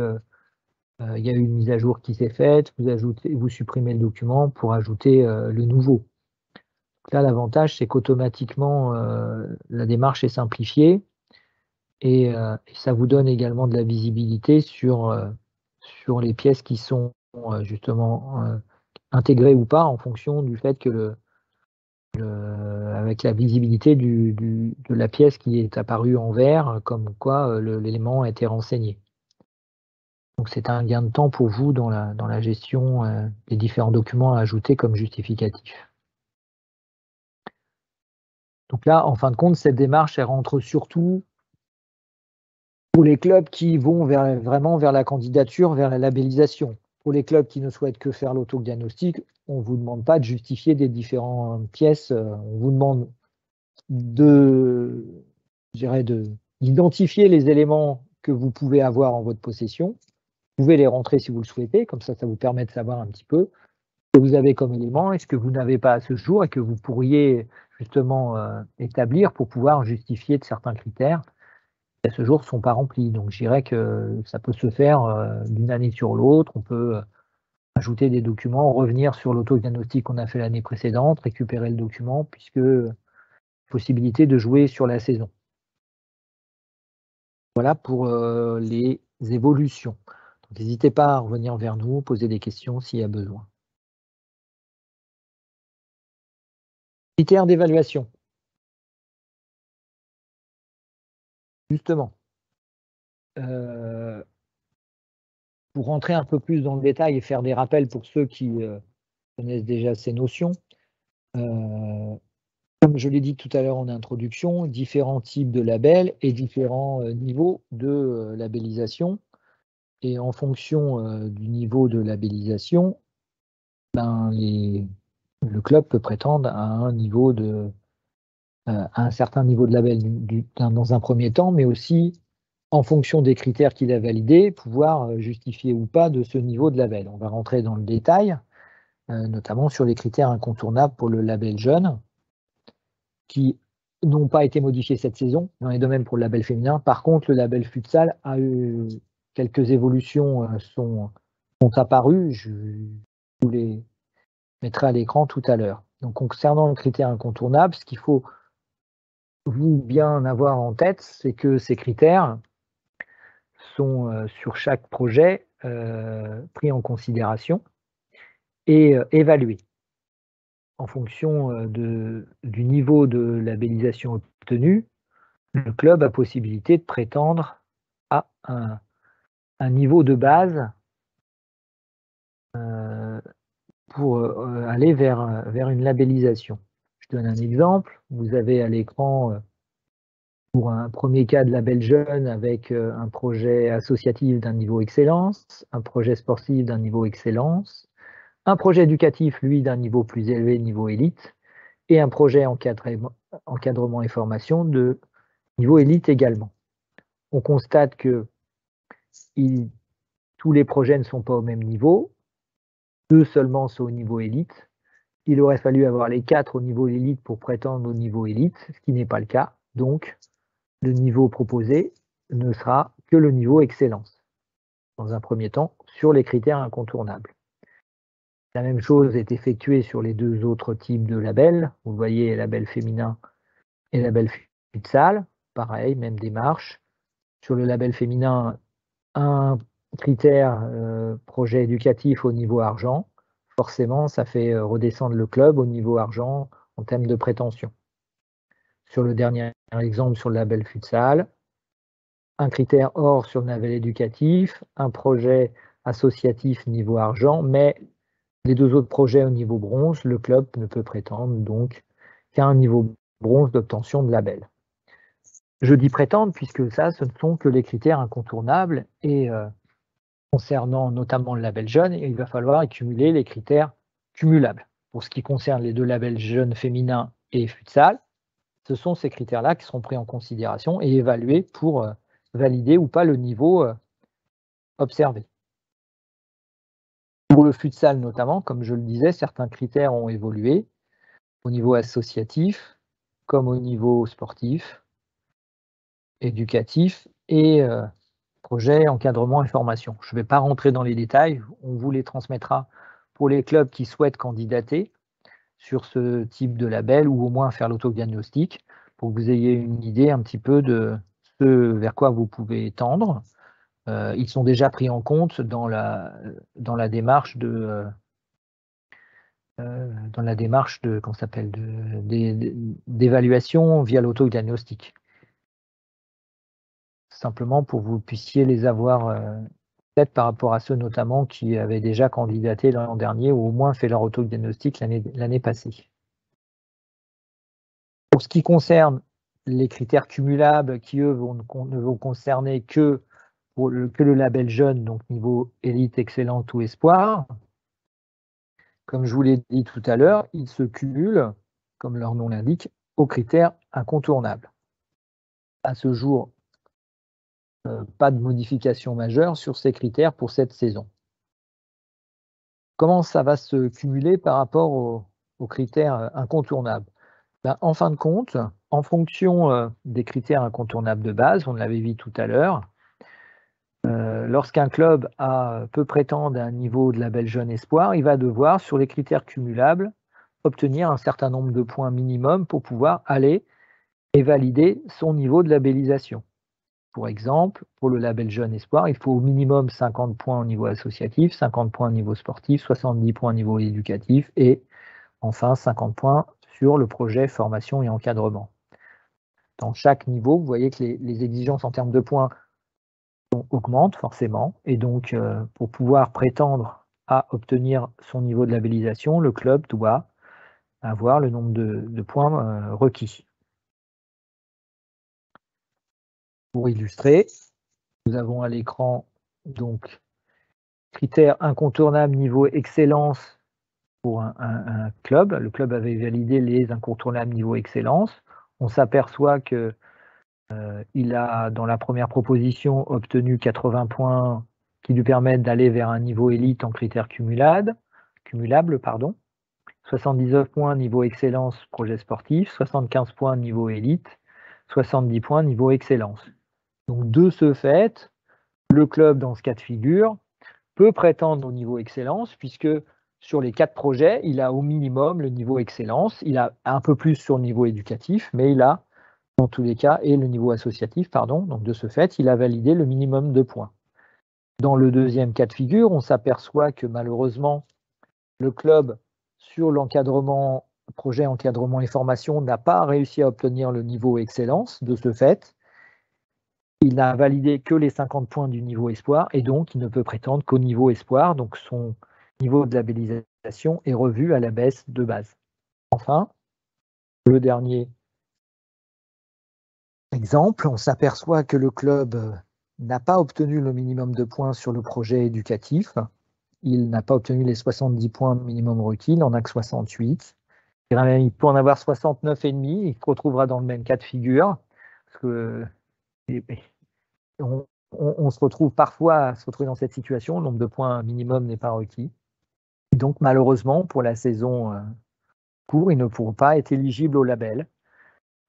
il y a une mise à jour qui s'est faite, vous supprimez le document pour ajouter le nouveau. Donc là, l'avantage, c'est qu'automatiquement, la démarche est simplifiée et ça vous donne également de la visibilité sur les pièces qui sont justement intégrées ou pas en fonction du fait que avec la visibilité de la pièce qui est apparue en vert, comme quoi l'élément a été renseigné. Donc c'est un gain de temps pour vous dans la gestion des différents documents à ajouter comme justificatif. Donc là, en fin de compte, cette démarche, elle rentre surtout pour les clubs qui vont vraiment vers la candidature, vers la labellisation. Pour les clubs qui ne souhaitent que faire l'autodiagnostic, on ne vous demande pas de justifier des différentes pièces. On vous demande d'identifier les éléments que vous pouvez avoir en votre possession. Vous pouvez les rentrer si vous le souhaitez, comme ça vous permet de savoir un petit peu ce que vous avez comme élément et ce que vous n'avez pas à ce jour et que vous pourriez justement établir pour pouvoir justifier de certains critères qui à ce jour ne sont pas remplis. Donc je dirais que ça peut se faire d'une année sur l'autre. On peut ajouter des documents, revenir sur l'autodiagnostic qu'on a fait l'année précédente, récupérer le document, puisque possibilité de jouer sur la saison. Voilà pour les évolutions. N'hésitez pas à revenir vers nous, poser des questions s'il y a besoin. Critères d'évaluation. Justement, pour rentrer un peu plus dans le détail et faire des rappels pour ceux qui connaissent déjà ces notions, comme je l'ai dit tout à l'heure en introduction, différents types de labels et différents niveaux de labellisation. Et en fonction du niveau de labellisation, le club peut prétendre à un certain niveau de label dans un premier temps, mais aussi en fonction des critères qu'il a validés, pouvoir justifier ou pas de ce niveau de label. On va rentrer dans le détail, notamment sur les critères incontournables pour le label jeune, qui n'ont pas été modifiés cette saison, dans les domaines pour le label féminin. Par contre, le label futsal a eu quelques évolutions sont apparues. Je vous les mettrai à l'écran tout à l'heure. Donc, concernant le critère incontournable, ce qu'il faut vous bien avoir en tête, c'est que ces critères sont sur chaque projet pris en considération et évalués en fonction du niveau de labellisation obtenu. Le club a possibilité de prétendre à un niveau de base pour aller vers une labellisation. Je donne un exemple. Vous avez à l'écran, pour un premier cas de label jeune, avec un projet associatif d'un niveau excellence, un projet sportif d'un niveau excellence, un projet éducatif, lui, d'un niveau plus élevé, niveau élite, et un projet encadrement et formation de niveau élite également. On constate que tous les projets ne sont pas au même niveau, 2 seulement sont au niveau élite. Il aurait fallu avoir les 4 au niveau élite pour prétendre au niveau élite, ce qui n'est pas le cas. Donc, le niveau proposé ne sera que le niveau excellence, dans un premier temps, sur les critères incontournables. La même chose est effectuée sur les 2 autres types de labels. Vous voyez, label féminin et label futsal. Pareil, même démarche. Sur le label féminin, un critère projet éducatif au niveau argent. Forcément, ça fait redescendre le club au niveau argent en termes de prétention. Sur le dernier exemple, sur le label futsal, un critère or sur le label éducatif, un projet associatif niveau argent, mais les 2 autres projets au niveau bronze, le club ne peut prétendre donc qu'à un niveau bronze d'obtention de label. Je dis prétendre puisque ça, ce ne sont que les critères incontournables et concernant notamment le label jeune, il va falloir accumuler les critères cumulables. Pour ce qui concerne les 2 labels jeunes féminins et futsal, ce sont ces critères-là qui seront pris en considération et évalués pour valider ou pas le niveau observé. Pour le futsal notamment, comme je le disais, certains critères ont évolué au niveau associatif, comme au niveau sportif, éducatif et projet encadrement et formation. Je ne vais pas rentrer dans les détails, on vous les transmettra pour les clubs qui souhaitent candidater sur ce type de label ou au moins faire l'autodiagnostic pour que vous ayez une idée un petit peu de ce vers quoi vous pouvez tendre. Ils sont déjà pris en compte dans la démarche d'évaluation via l'autodiagnostic. Simplement pour que vous puissiez les avoir peut-être par rapport à ceux notamment qui avaient déjà candidaté l'an dernier ou au moins fait leur autodiagnostic l'année passée. Pour ce qui concerne les critères cumulables qui, eux, ne vont concerner que le label jeune, donc niveau élite, excellente ou espoir, comme je vous l'ai dit tout à l'heure, ils se cumulent, comme leur nom l'indique, aux critères incontournables. À ce jour, pas de modification majeure sur ces critères pour cette saison. Comment ça va se cumuler par rapport aux critères incontournables? En fin de compte, en fonction des critères incontournables de base, on l'avait vu tout à l'heure, lorsqu'un club peut prétendre à un niveau de label jeune espoir, il va devoir, sur les critères cumulables, obtenir un certain nombre de points minimum pour pouvoir aller et valider son niveau de labellisation. Pour exemple, pour le label jeune espoir, il faut au minimum 50 points au niveau associatif, 50 points au niveau sportif, 70 points au niveau éducatif et enfin 50 points sur le projet formation et encadrement. Dans chaque niveau, vous voyez que les exigences en termes de points augmente forcément. Et donc, pour pouvoir prétendre à obtenir son niveau de labellisation, le club doit avoir le nombre de points requis. Pour illustrer, nous avons à l'écran donc critère incontournable niveau excellence pour un club. Le club avait validé les incontournables niveau excellence. On s'aperçoit que il a, dans la première proposition, obtenu 80 points qui lui permettent d'aller vers un niveau élite en critères cumulable, 79 points niveau excellence projet sportif, 75 points niveau élite, 70 points niveau excellence. Donc de ce fait, le club, dans ce cas de figure, peut prétendre au niveau excellence, puisque sur les 4 projets, il a au minimum le niveau excellence, il a un peu plus sur le niveau éducatif, mais il a, dans tous les cas, et le niveau associatif, pardon, donc de ce fait, il a validé le minimum de points. Dans le deuxième cas de figure, on s'aperçoit que malheureusement, le club, sur l'encadrement, projet encadrement et formation, n'a pas réussi à obtenir le niveau excellence. De ce fait, il n'a validé que les 50 points du niveau espoir et donc il ne peut prétendre qu'au niveau espoir. Donc son niveau de labellisation est revu à la baisse de base. Enfin, le dernier exemple, on s'aperçoit que le club n'a pas obtenu le minimum de points sur le projet éducatif. Il n'a pas obtenu les 70 points minimum requis, il n'en a que 68. Il peut en avoir 69,5, il se retrouvera dans le même cas de figure. Parce que on se retrouve parfois à se retrouver dans cette situation, le nombre de points minimum n'est pas requis. Donc malheureusement, pour la saison courte, ils ne pourront pas être éligibles au label,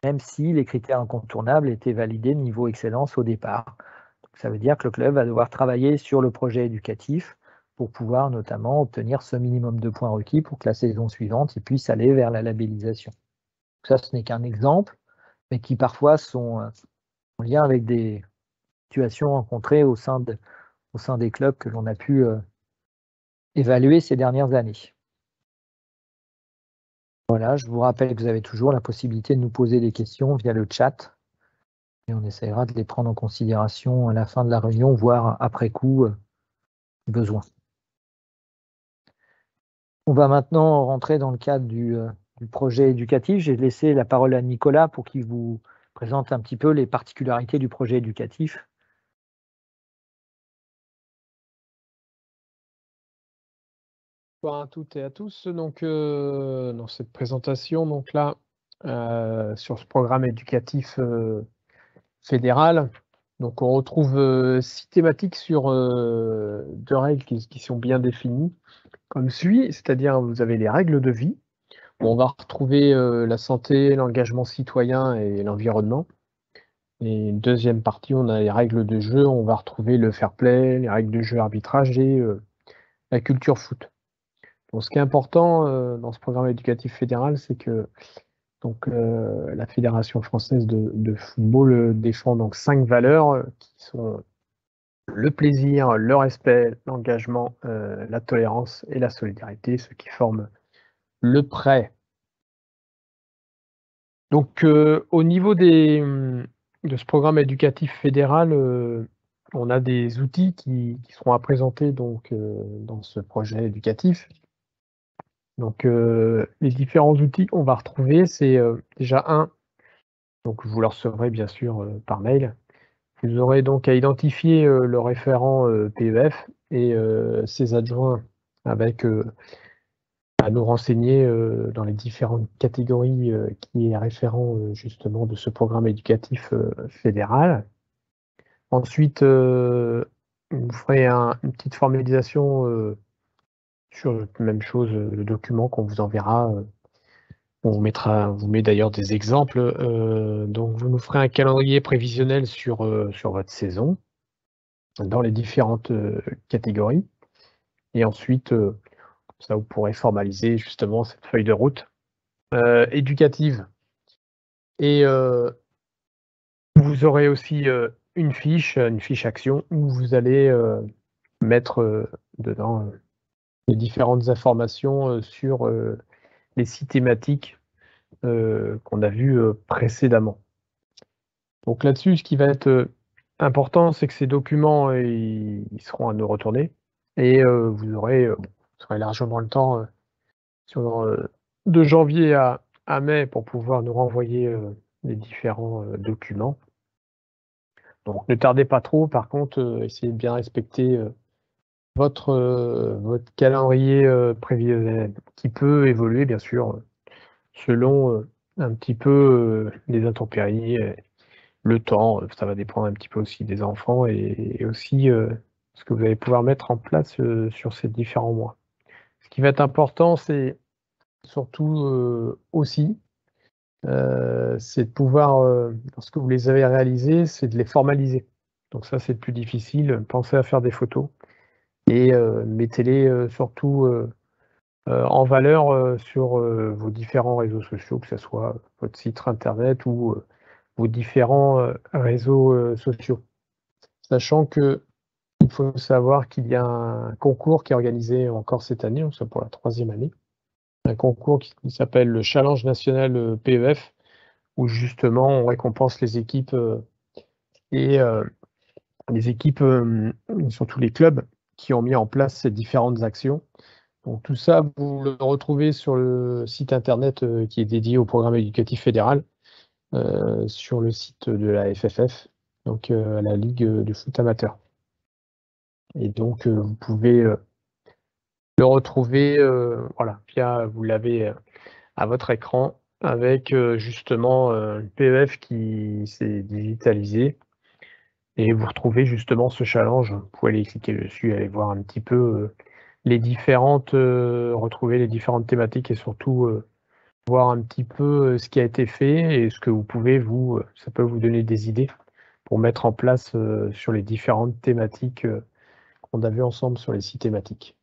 même si les critères incontournables étaient validés niveau excellence au départ. Donc, ça veut dire que le club va devoir travailler sur le projet éducatif pour pouvoir notamment obtenir ce minimum de points requis pour que la saison suivante, il puisse aller vers la labellisation. Donc ça, ce n'est qu'un exemple, mais qui parfois sont en lien avec des situations rencontrées au sein des clubs que l'on a pu évaluer ces dernières années. Voilà, je vous rappelle que vous avez toujours la possibilité de nous poser des questions via le chat et on essaiera de les prendre en considération à la fin de la réunion, voire après coup, si besoin. On va maintenant rentrer dans le cadre du projet éducatif. J'ai laissé la parole à Nicolas pour qu'il vous présente un petit peu les particularités du projet éducatif. Bonsoir à toutes et à tous. Donc, dans cette présentation, donc là, sur ce programme éducatif fédéral, donc on retrouve 6 thématiques sur 2 règles qui sont bien définies, comme suit, c'est-à-dire vous avez les règles de vie, où on va retrouver la santé, l'engagement citoyen et l'environnement. Et une deuxième partie, on a les règles de jeu, on va retrouver le fair play, les règles de jeu arbitrage et la culture foot. Donc, ce qui est important dans ce programme éducatif fédéral, c'est que donc, la Fédération française de football défend donc 5 valeurs qui sont le plaisir, le respect, l'engagement, la tolérance et la solidarité, ce qui forme le prêt. Donc, au niveau de ce programme éducatif fédéral, on a des outils qui seront à présenter donc, dans ce projet éducatif. Donc, les différents outils qu'on va retrouver, c'est déjà donc vous le recevrez bien sûr par mail. Vous aurez donc à identifier le référent PEF et ses adjoints avec à nous renseigner dans les différentes catégories qui est référent justement de ce programme éducatif fédéral. Ensuite, vous ferez une petite formalisation sur la même chose, le document qu'on vous enverra. On vous met d'ailleurs des exemples. Donc, vous nous ferez un calendrier prévisionnel sur votre saison dans les différentes catégories. Et ensuite, comme ça, vous pourrez formaliser justement cette feuille de route éducative. Et vous aurez aussi une fiche action où vous allez mettre dedans les différentes informations sur les 6 thématiques qu'on a vues précédemment. Donc là-dessus, ce qui va être important, c'est que ces documents, ils seront à nous retourner et vous aurez largement le temps de janvier à mai pour pouvoir nous renvoyer les différents documents. Donc ne tardez pas trop, par contre, essayez de bien respecter votre calendrier prévisionnel qui peut évoluer bien sûr selon un petit peu les intempéries, le temps, ça va dépendre un petit peu aussi des enfants et aussi ce que vous allez pouvoir mettre en place sur ces différents mois. Ce qui va être important, c'est surtout aussi, c'est de pouvoir, lorsque vous les avez réalisés, c'est de les formaliser. Donc ça, c'est le plus difficile. Pensez à faire des photos et mettez-les surtout en valeur sur vos différents réseaux sociaux, que ce soit votre site internet ou vos différents réseaux sociaux. Sachant que il faut savoir qu'il y a un concours qui est organisé encore cette année, donc c'est pour la 3e année, un concours qui s'appelle le Challenge national PEF, où justement on récompense les équipes et les équipes, surtout les clubs, qui ont mis en place ces différentes actions. Donc tout ça, vous le retrouvez sur le site internet qui est dédié au programme éducatif fédéral, sur le site de la FFF, donc la Ligue de foot amateur. Et donc vous pouvez le retrouver, voilà, vous l'avez à votre écran avec justement le PEF qui s'est digitalisé. Et vous retrouvez justement ce challenge. Vous pouvez aller cliquer dessus, aller voir un petit peu retrouver les différentes thématiques et surtout voir un petit peu ce qui a été fait et ce que vous pouvez ça peut vous donner des idées pour mettre en place sur les différentes thématiques qu'on a vues ensemble sur les 6 thématiques.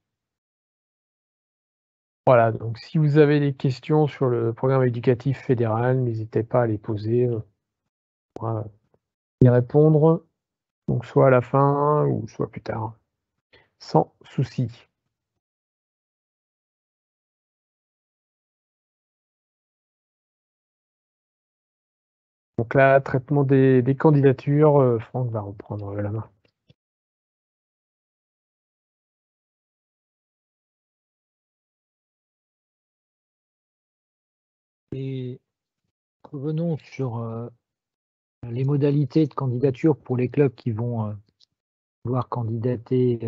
Voilà, donc si vous avez des questions sur le programme éducatif fédéral, n'hésitez pas à les poser, on pourra y répondre, donc soit à la fin ou soit plus tard, sans souci. Donc là, traitement des candidatures, Franck va reprendre la main. Et revenons sur les modalités de candidature pour les clubs qui vont vouloir candidater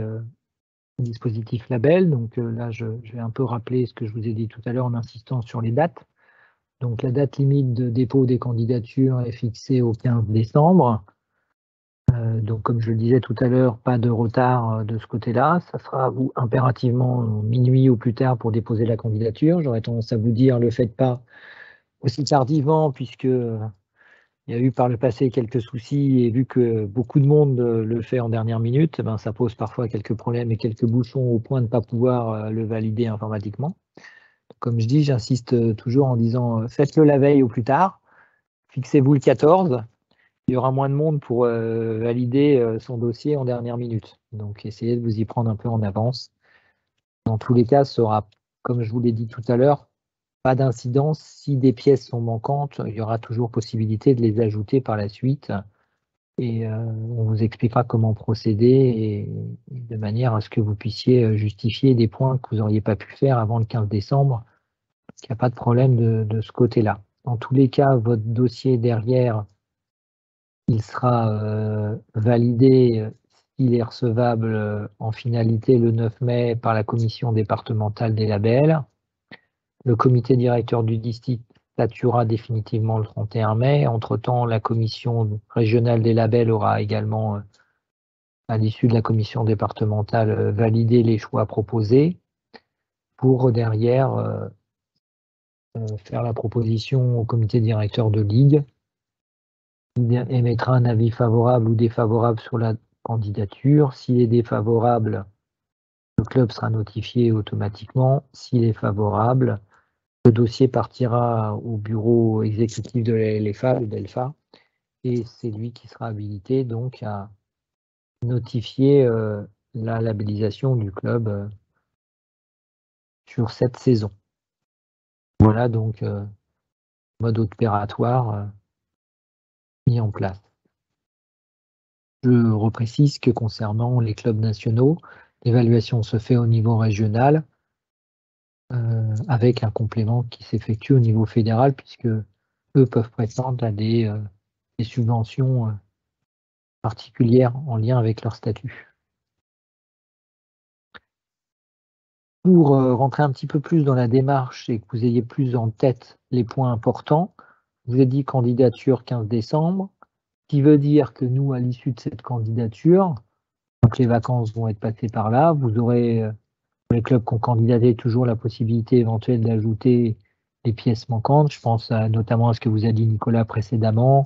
au dispositif label. Donc là, je vais un peu rappeler ce que je vous ai dit tout à l'heure en insistant sur les dates. Donc la date limite de dépôt des candidatures est fixée au 15 décembre. Donc comme je le disais tout à l'heure, pas de retard de ce côté-là. Ça sera à vous impérativement minuit ou plus tard pour déposer la candidature. J'aurais tendance à vous dire, le faites pas aussi tardivement puisque il y a eu par le passé quelques soucis et vu que beaucoup de monde le fait en dernière minute, ben, ça pose parfois quelques problèmes et quelques bouchons au point de ne pas pouvoir le valider informatiquement. Comme je dis, j'insiste toujours en disant faites-le la veille au plus tard, fixez-vous le 14, il y aura moins de monde pour valider son dossier en dernière minute. Donc essayez de vous y prendre un peu en avance. Dans tous les cas, ce sera, comme je vous l'ai dit tout à l'heure, pas d'incidence. Si des pièces sont manquantes, il y aura toujours possibilité de les ajouter par la suite. Et on vous expliquera comment procéder et de manière à ce que vous puissiez justifier des points que vous n'auriez pas pu faire avant le 15 décembre. Il n'y a pas de problème de ce côté-là. Dans tous les cas, votre dossier derrière, il sera validé s'il est recevable en finalité le 9 mai par la commission départementale des labels. Le comité directeur du district statuera définitivement le 31 mai. Entre-temps, la commission régionale des labels aura également, à l'issue de la commission départementale, validé les choix proposés pour derrière faire la proposition au comité directeur de ligue. Il émettra un avis favorable ou défavorable sur la candidature. S'il est défavorable, le club sera notifié automatiquement. S'il est favorable, le dossier partira au bureau exécutif de la LFA ou d'ELFA et c'est lui qui sera habilité donc à notifier la labellisation du club sur cette saison. Voilà donc mode opératoire mis en place. Je reprécise que concernant les clubs nationaux, l'évaluation se fait au niveau régional avec un complément qui s'effectue au niveau fédéral puisque eux peuvent prétendre à des subventions particulières en lien avec leur statut. Pour rentrer un petit peu plus dans la démarche et que vous ayez plus en tête les points importants, je vous ai dit candidature 15 décembre, ce qui veut dire que nous, à l'issue de cette candidature, donc les vacances vont être passées par là, vous aurez, pour les clubs qui ont candidaté, toujours la possibilité éventuelle d'ajouter les pièces manquantes. Je pense notamment à ce que vous a dit Nicolas précédemment,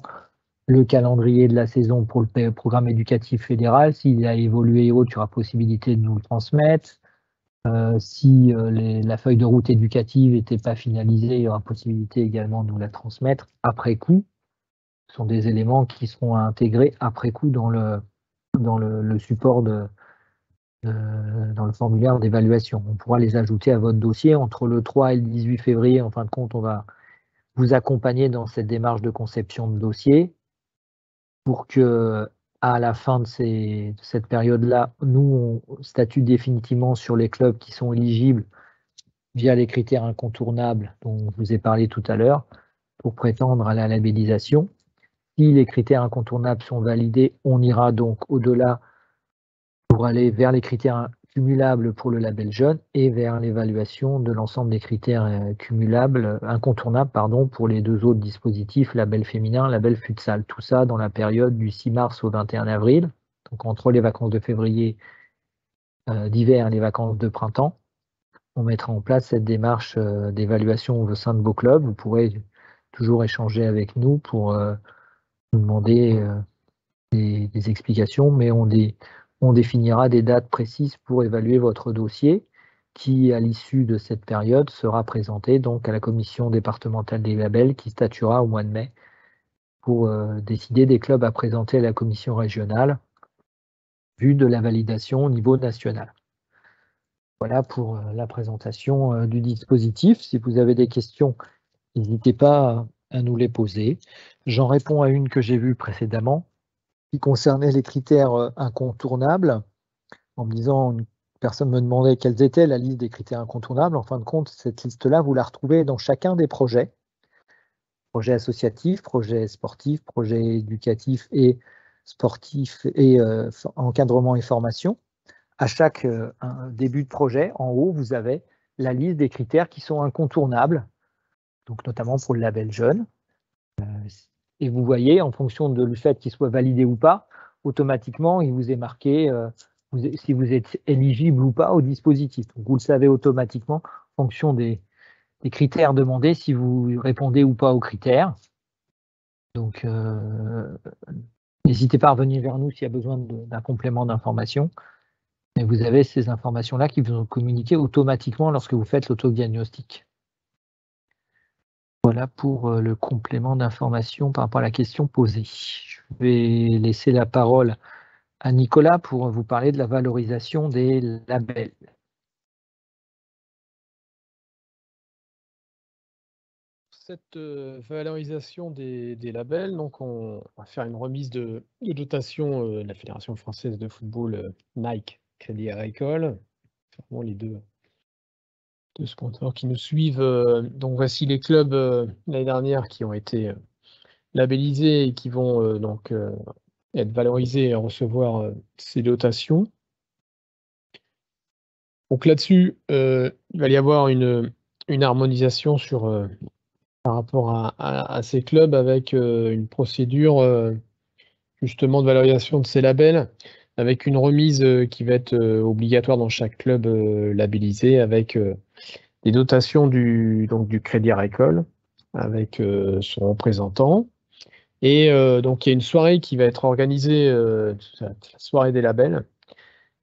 le calendrier de la saison pour le programme éducatif fédéral. S'il a évolué et autres, il y aura possibilité de nous le transmettre. Si la feuille de route éducative n'était pas finalisée, il y aura possibilité également de nous la transmettre après coup. Ce sont des éléments qui seront intégrés après coup dans le support dans le formulaire d'évaluation. On pourra les ajouter à votre dossier entre le 3 et le 18 février. En fin de compte, on va vous accompagner dans cette démarche de conception de dossier pour que, à la fin de cette période-là, nous, on statue définitivement sur les clubs qui sont éligibles via les critères incontournables dont je vous ai parlé tout à l'heure pour prétendre à la labellisation. Si les critères incontournables sont validés, on ira donc au-delà pour aller vers les critères cumulables pour le label jeune et vers l'évaluation de l'ensemble des critères incontournables pour les deux autres dispositifs, label féminin, label futsal. Tout ça dans la période du 6 mars au 21 avril, donc entre les vacances de février d'hiver et les vacances de printemps. On mettra en place cette démarche d'évaluation au sein de vos clubs. Vous pourrez toujours échanger avec nous pour nous demander des explications, mais on définira des dates précises pour évaluer votre dossier qui, à l'issue de cette période, sera présenté donc à la commission départementale des labels qui statuera au mois de mai pour décider des clubs à présenter à la commission régionale vue de la validation au niveau national. Voilà pour la présentation du dispositif. Si vous avez des questions, n'hésitez pas à nous les poser. J'en réponds à une que j'ai vue précédemment, qui concernait les critères incontournables, en me disant, une personne me demandait quelles étaient la liste des critères incontournables. En fin de compte, cette liste-là, vous la retrouvez dans chacun des projets. Projet associatif, projet sportif, projet éducatif et sportif et encadrement et formation. À chaque début de projet, en haut, vous avez la liste des critères qui sont incontournables, donc notamment pour le label jeune. Et vous voyez, en fonction du fait qu'il soit validé ou pas, automatiquement, il vous est marqué si vous êtes éligible ou pas au dispositif. Donc, vous le savez automatiquement en fonction des critères demandés, si vous répondez ou pas aux critères. Donc, n'hésitez pas à revenir vers nous s'il y a besoin d'un complément d'information. Mais vous avez ces informations-là qui vous sont communiquées automatiquement lorsque vous faites l'autodiagnostic. Voilà pour le complément d'information par rapport à la question posée. Je vais laisser la parole à Nicolas pour vous parler de la valorisation des labels. Cette valorisation des labels, donc on va faire une remise de dotation de la Fédération française de football Nike, Crédit Agricole, vraiment les deux sponsors qui nous suivent. Donc voici les clubs l'année dernière qui ont été labellisés et qui vont donc être valorisés et recevoir ces dotations. Donc là-dessus, il va y avoir une harmonisation par rapport à ces clubs avec une procédure justement de valorisation de ces labels, avec une remise qui va être obligatoire dans chaque club labellisé, avec des dotations du Crédit Agricole, avec son représentant. Et donc il y a une soirée qui va être organisée, la soirée des labels,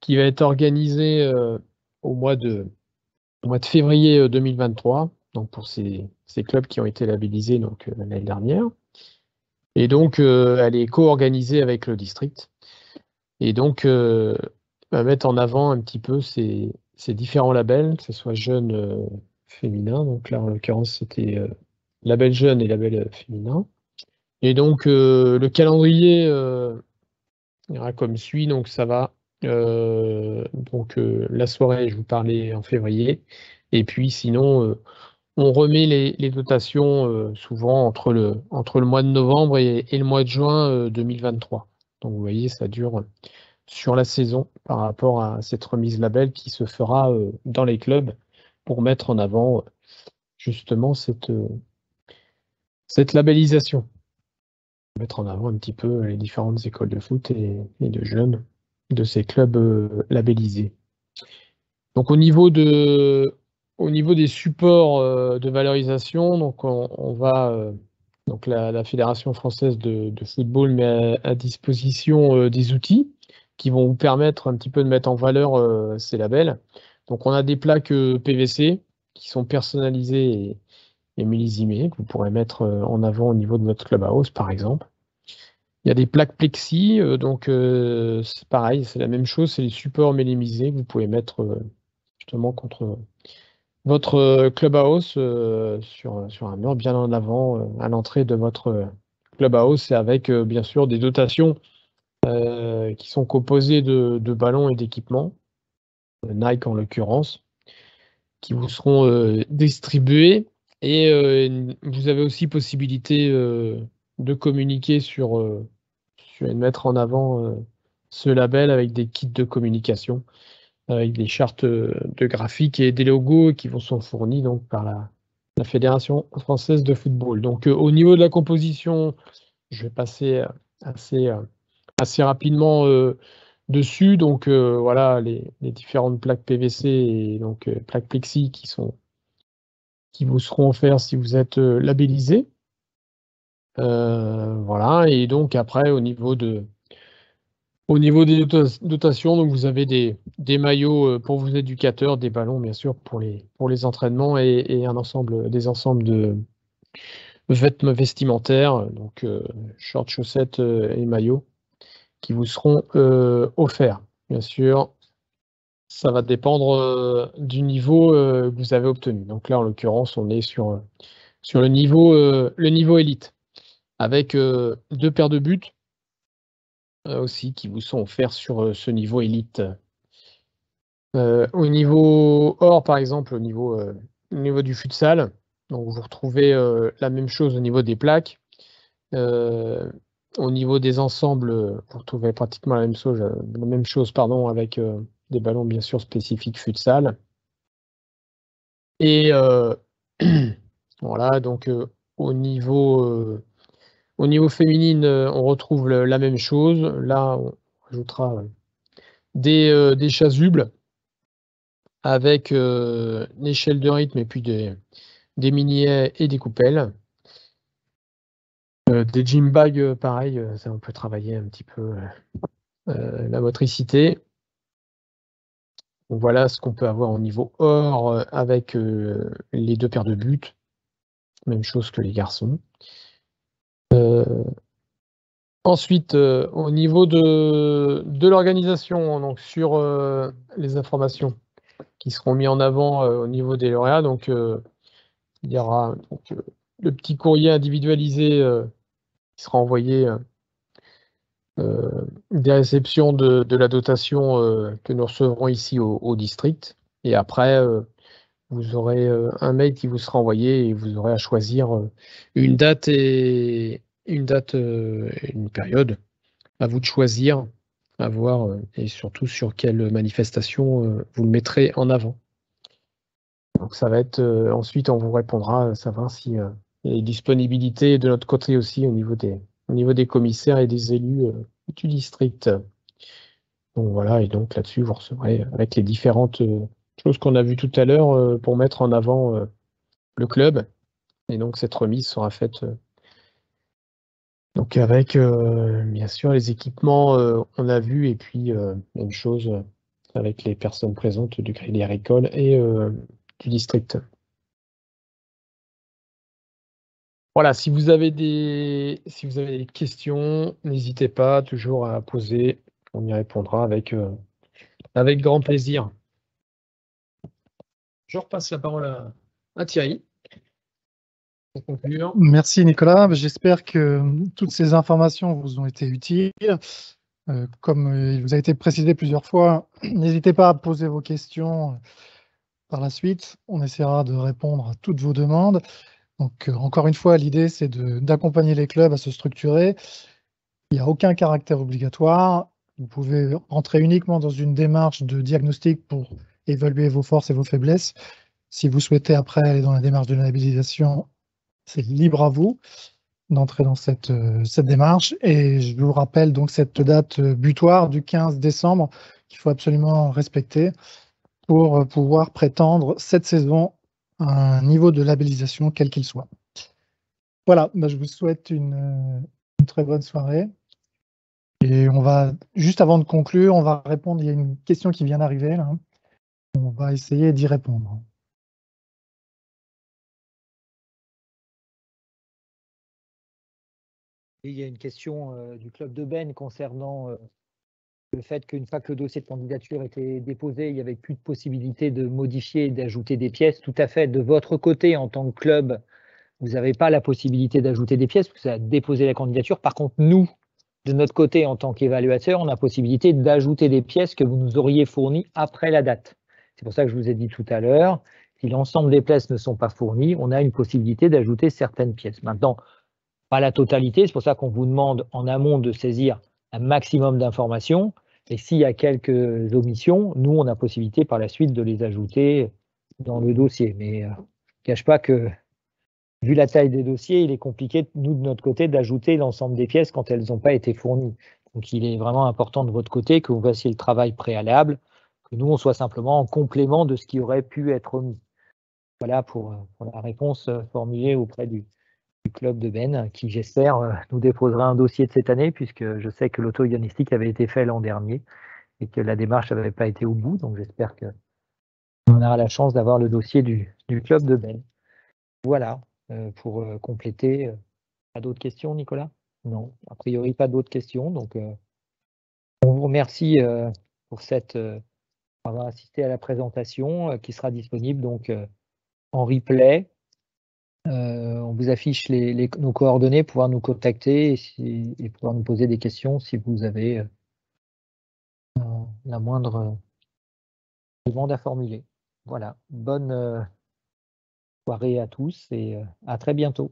qui va être organisée au mois de février 2023, donc pour ces clubs qui ont été labellisés l'année dernière. Et donc, elle est co-organisée avec le district. Et donc, va mettre en avant un petit peu ces différents labels, que ce soit jeune féminin. Donc là, en l'occurrence, c'était label jeune et label féminin. Et donc, le calendrier ira comme suit. Donc ça va. La soirée, je vous parlais en février. Et puis sinon, on remet les dotations souvent entre le mois de novembre et le mois de juin 2023. Donc vous voyez, ça dure sur la saison par rapport à cette remise label qui se fera dans les clubs pour mettre en avant justement cette labellisation. Mettre en avant un petit peu les différentes écoles de foot et de jeunes de ces clubs labellisés. Donc au niveau des supports de valorisation, donc on va donc la Fédération française de football met à disposition des outils qui vont vous permettre un petit peu de mettre en valeur ces labels. Donc on a des plaques PVC qui sont personnalisées et millésimées que vous pourrez mettre en avant au niveau de votre clubhouse par exemple. Il y a des plaques plexi, c'est pareil, c'est la même chose, c'est les supports mélimisés que vous pouvez mettre justement contre votre clubhouse sur un mur bien en avant à l'entrée de votre clubhouse et avec bien sûr des dotations qui sont composées de ballons et d'équipements, Nike en l'occurrence, qui vous seront distribués et vous avez aussi possibilité de communiquer et de mettre en avant ce label avec des kits de communication, avec des chartes de graphiques et des logos qui vous sont fournis donc par la Fédération française de football. Donc au niveau de la composition, je vais passer assez rapidement dessus. Donc voilà les différentes plaques PVC et donc plaques plexi qui vous seront offertes si vous êtes labellisé. Voilà, et donc après au niveau des dotations, donc vous avez des maillots pour vos éducateurs, des ballons bien sûr pour les entraînements et des ensembles de vêtements vestimentaires, donc shorts, chaussettes et maillots qui vous seront offerts. Bien sûr, ça va dépendre du niveau que vous avez obtenu. Donc là, en l'occurrence, on est sur le niveau élite avec 2 paires de buts aussi qui vous sont offerts sur ce niveau élite. Au niveau or, par exemple, au niveau du futsal, donc vous retrouvez la même chose au niveau des plaques. Au niveau des ensembles, vous retrouvez pratiquement la même chose avec des ballons bien sûr spécifiques futsal. Et voilà, donc au niveau féminine, on retrouve la même chose. Là, on rajoutera des chasubles avec l'échelle de rythme et puis des mini-haies et des coupelles. Des gym bags, pareil, ça on peut travailler un petit peu la motricité. Donc voilà ce qu'on peut avoir au niveau or avec les 2 paires de buts. Même chose que les garçons. Ensuite, au niveau de l'organisation, donc sur les informations qui seront mises en avant au niveau des lauréats, donc il y aura le petit courrier individualisé qui sera envoyé des réceptions de la dotation que nous recevrons ici au district. Et après, vous aurez un mail qui vous sera envoyé et vous aurez à choisir une date et une période. À vous de choisir, à voir et surtout sur quelle manifestation vous le mettrez en avant. Donc ça va être ensuite on vous répondra savoir si il y a des disponibilités de notre côté aussi au niveau des commissaires et des élus du district. Donc voilà, et donc là-dessus vous recevrez avec les différentes choses qu'on a vues tout à l'heure pour mettre en avant le club. Et donc cette remise sera faite donc avec bien sûr les équipements on a vu et puis même chose avec les personnes présentes du Crédit Agricole et du district. Voilà, si vous avez des questions, n'hésitez pas toujours à poser, on y répondra avec grand plaisir. Je repasse la parole à Thierry. Pour conclure. Merci Nicolas, j'espère que toutes ces informations vous ont été utiles. Comme il vous a été précisé plusieurs fois, n'hésitez pas à poser vos questions par la suite. On essaiera de répondre à toutes vos demandes. Donc, encore une fois, l'idée, c'est d'accompagner les clubs à se structurer. Il n'y a aucun caractère obligatoire. Vous pouvez entrer uniquement dans une démarche de diagnostic pour évaluer vos forces et vos faiblesses. Si vous souhaitez après aller dans la démarche de labellisation, c'est libre à vous d'entrer dans cette démarche. Et je vous rappelle donc cette date butoir du 15 décembre qu'il faut absolument respecter pour pouvoir prétendre cette saison à un niveau de labellisation quel qu'il soit. Voilà, je vous souhaite une très bonne soirée. Et on va, juste avant de conclure, on va répondre, il y a une question qui vient d'arriver là. On va essayer d'y répondre. Il y a une question du club de Ben concernant le fait qu'une fois que le dossier de candidature était déposé, il n'y avait plus de possibilité de modifier et d'ajouter des pièces. Tout à fait, de votre côté, en tant que club, vous n'avez pas la possibilité d'ajouter des pièces, parce que ça a déposé la candidature. Par contre, nous, de notre côté, en tant qu'évaluateur, on a la possibilité d'ajouter des pièces que vous nous auriez fournies après la date. C'est pour ça que je vous ai dit tout à l'heure, si l'ensemble des pièces ne sont pas fournies, on a une possibilité d'ajouter certaines pièces. Maintenant, pas la totalité, c'est pour ça qu'on vous demande en amont de saisir un maximum d'informations. Et s'il y a quelques omissions, nous, on a possibilité par la suite de les ajouter dans le dossier. Mais je ne cache pas que, vu la taille des dossiers, il est compliqué, nous, de notre côté, d'ajouter l'ensemble des pièces quand elles n'ont pas été fournies. Donc, il est vraiment important de votre côté que vous fassiez le travail préalable, que nous, on soit simplement en complément de ce qui aurait pu être omis. Voilà pour la réponse formulée auprès du club de Ben, qui, j'espère, nous déposera un dossier de cette année, puisque je sais que l'auto-diagnostic avait été fait l'an dernier et que la démarche n'avait pas été au bout. Donc, j'espère qu'on aura la chance d'avoir le dossier du club de Ben. Voilà, pour compléter. Pas d'autres questions, Nicolas? Non, a priori, pas d'autres questions. Donc, on vous remercie pour avoir assisté à la présentation qui sera disponible donc en replay. On vous affiche nos coordonnées pour pouvoir nous contacter et pouvoir nous poser des questions si vous avez la moindre demande à formuler. Voilà, bonne soirée à tous et à très bientôt.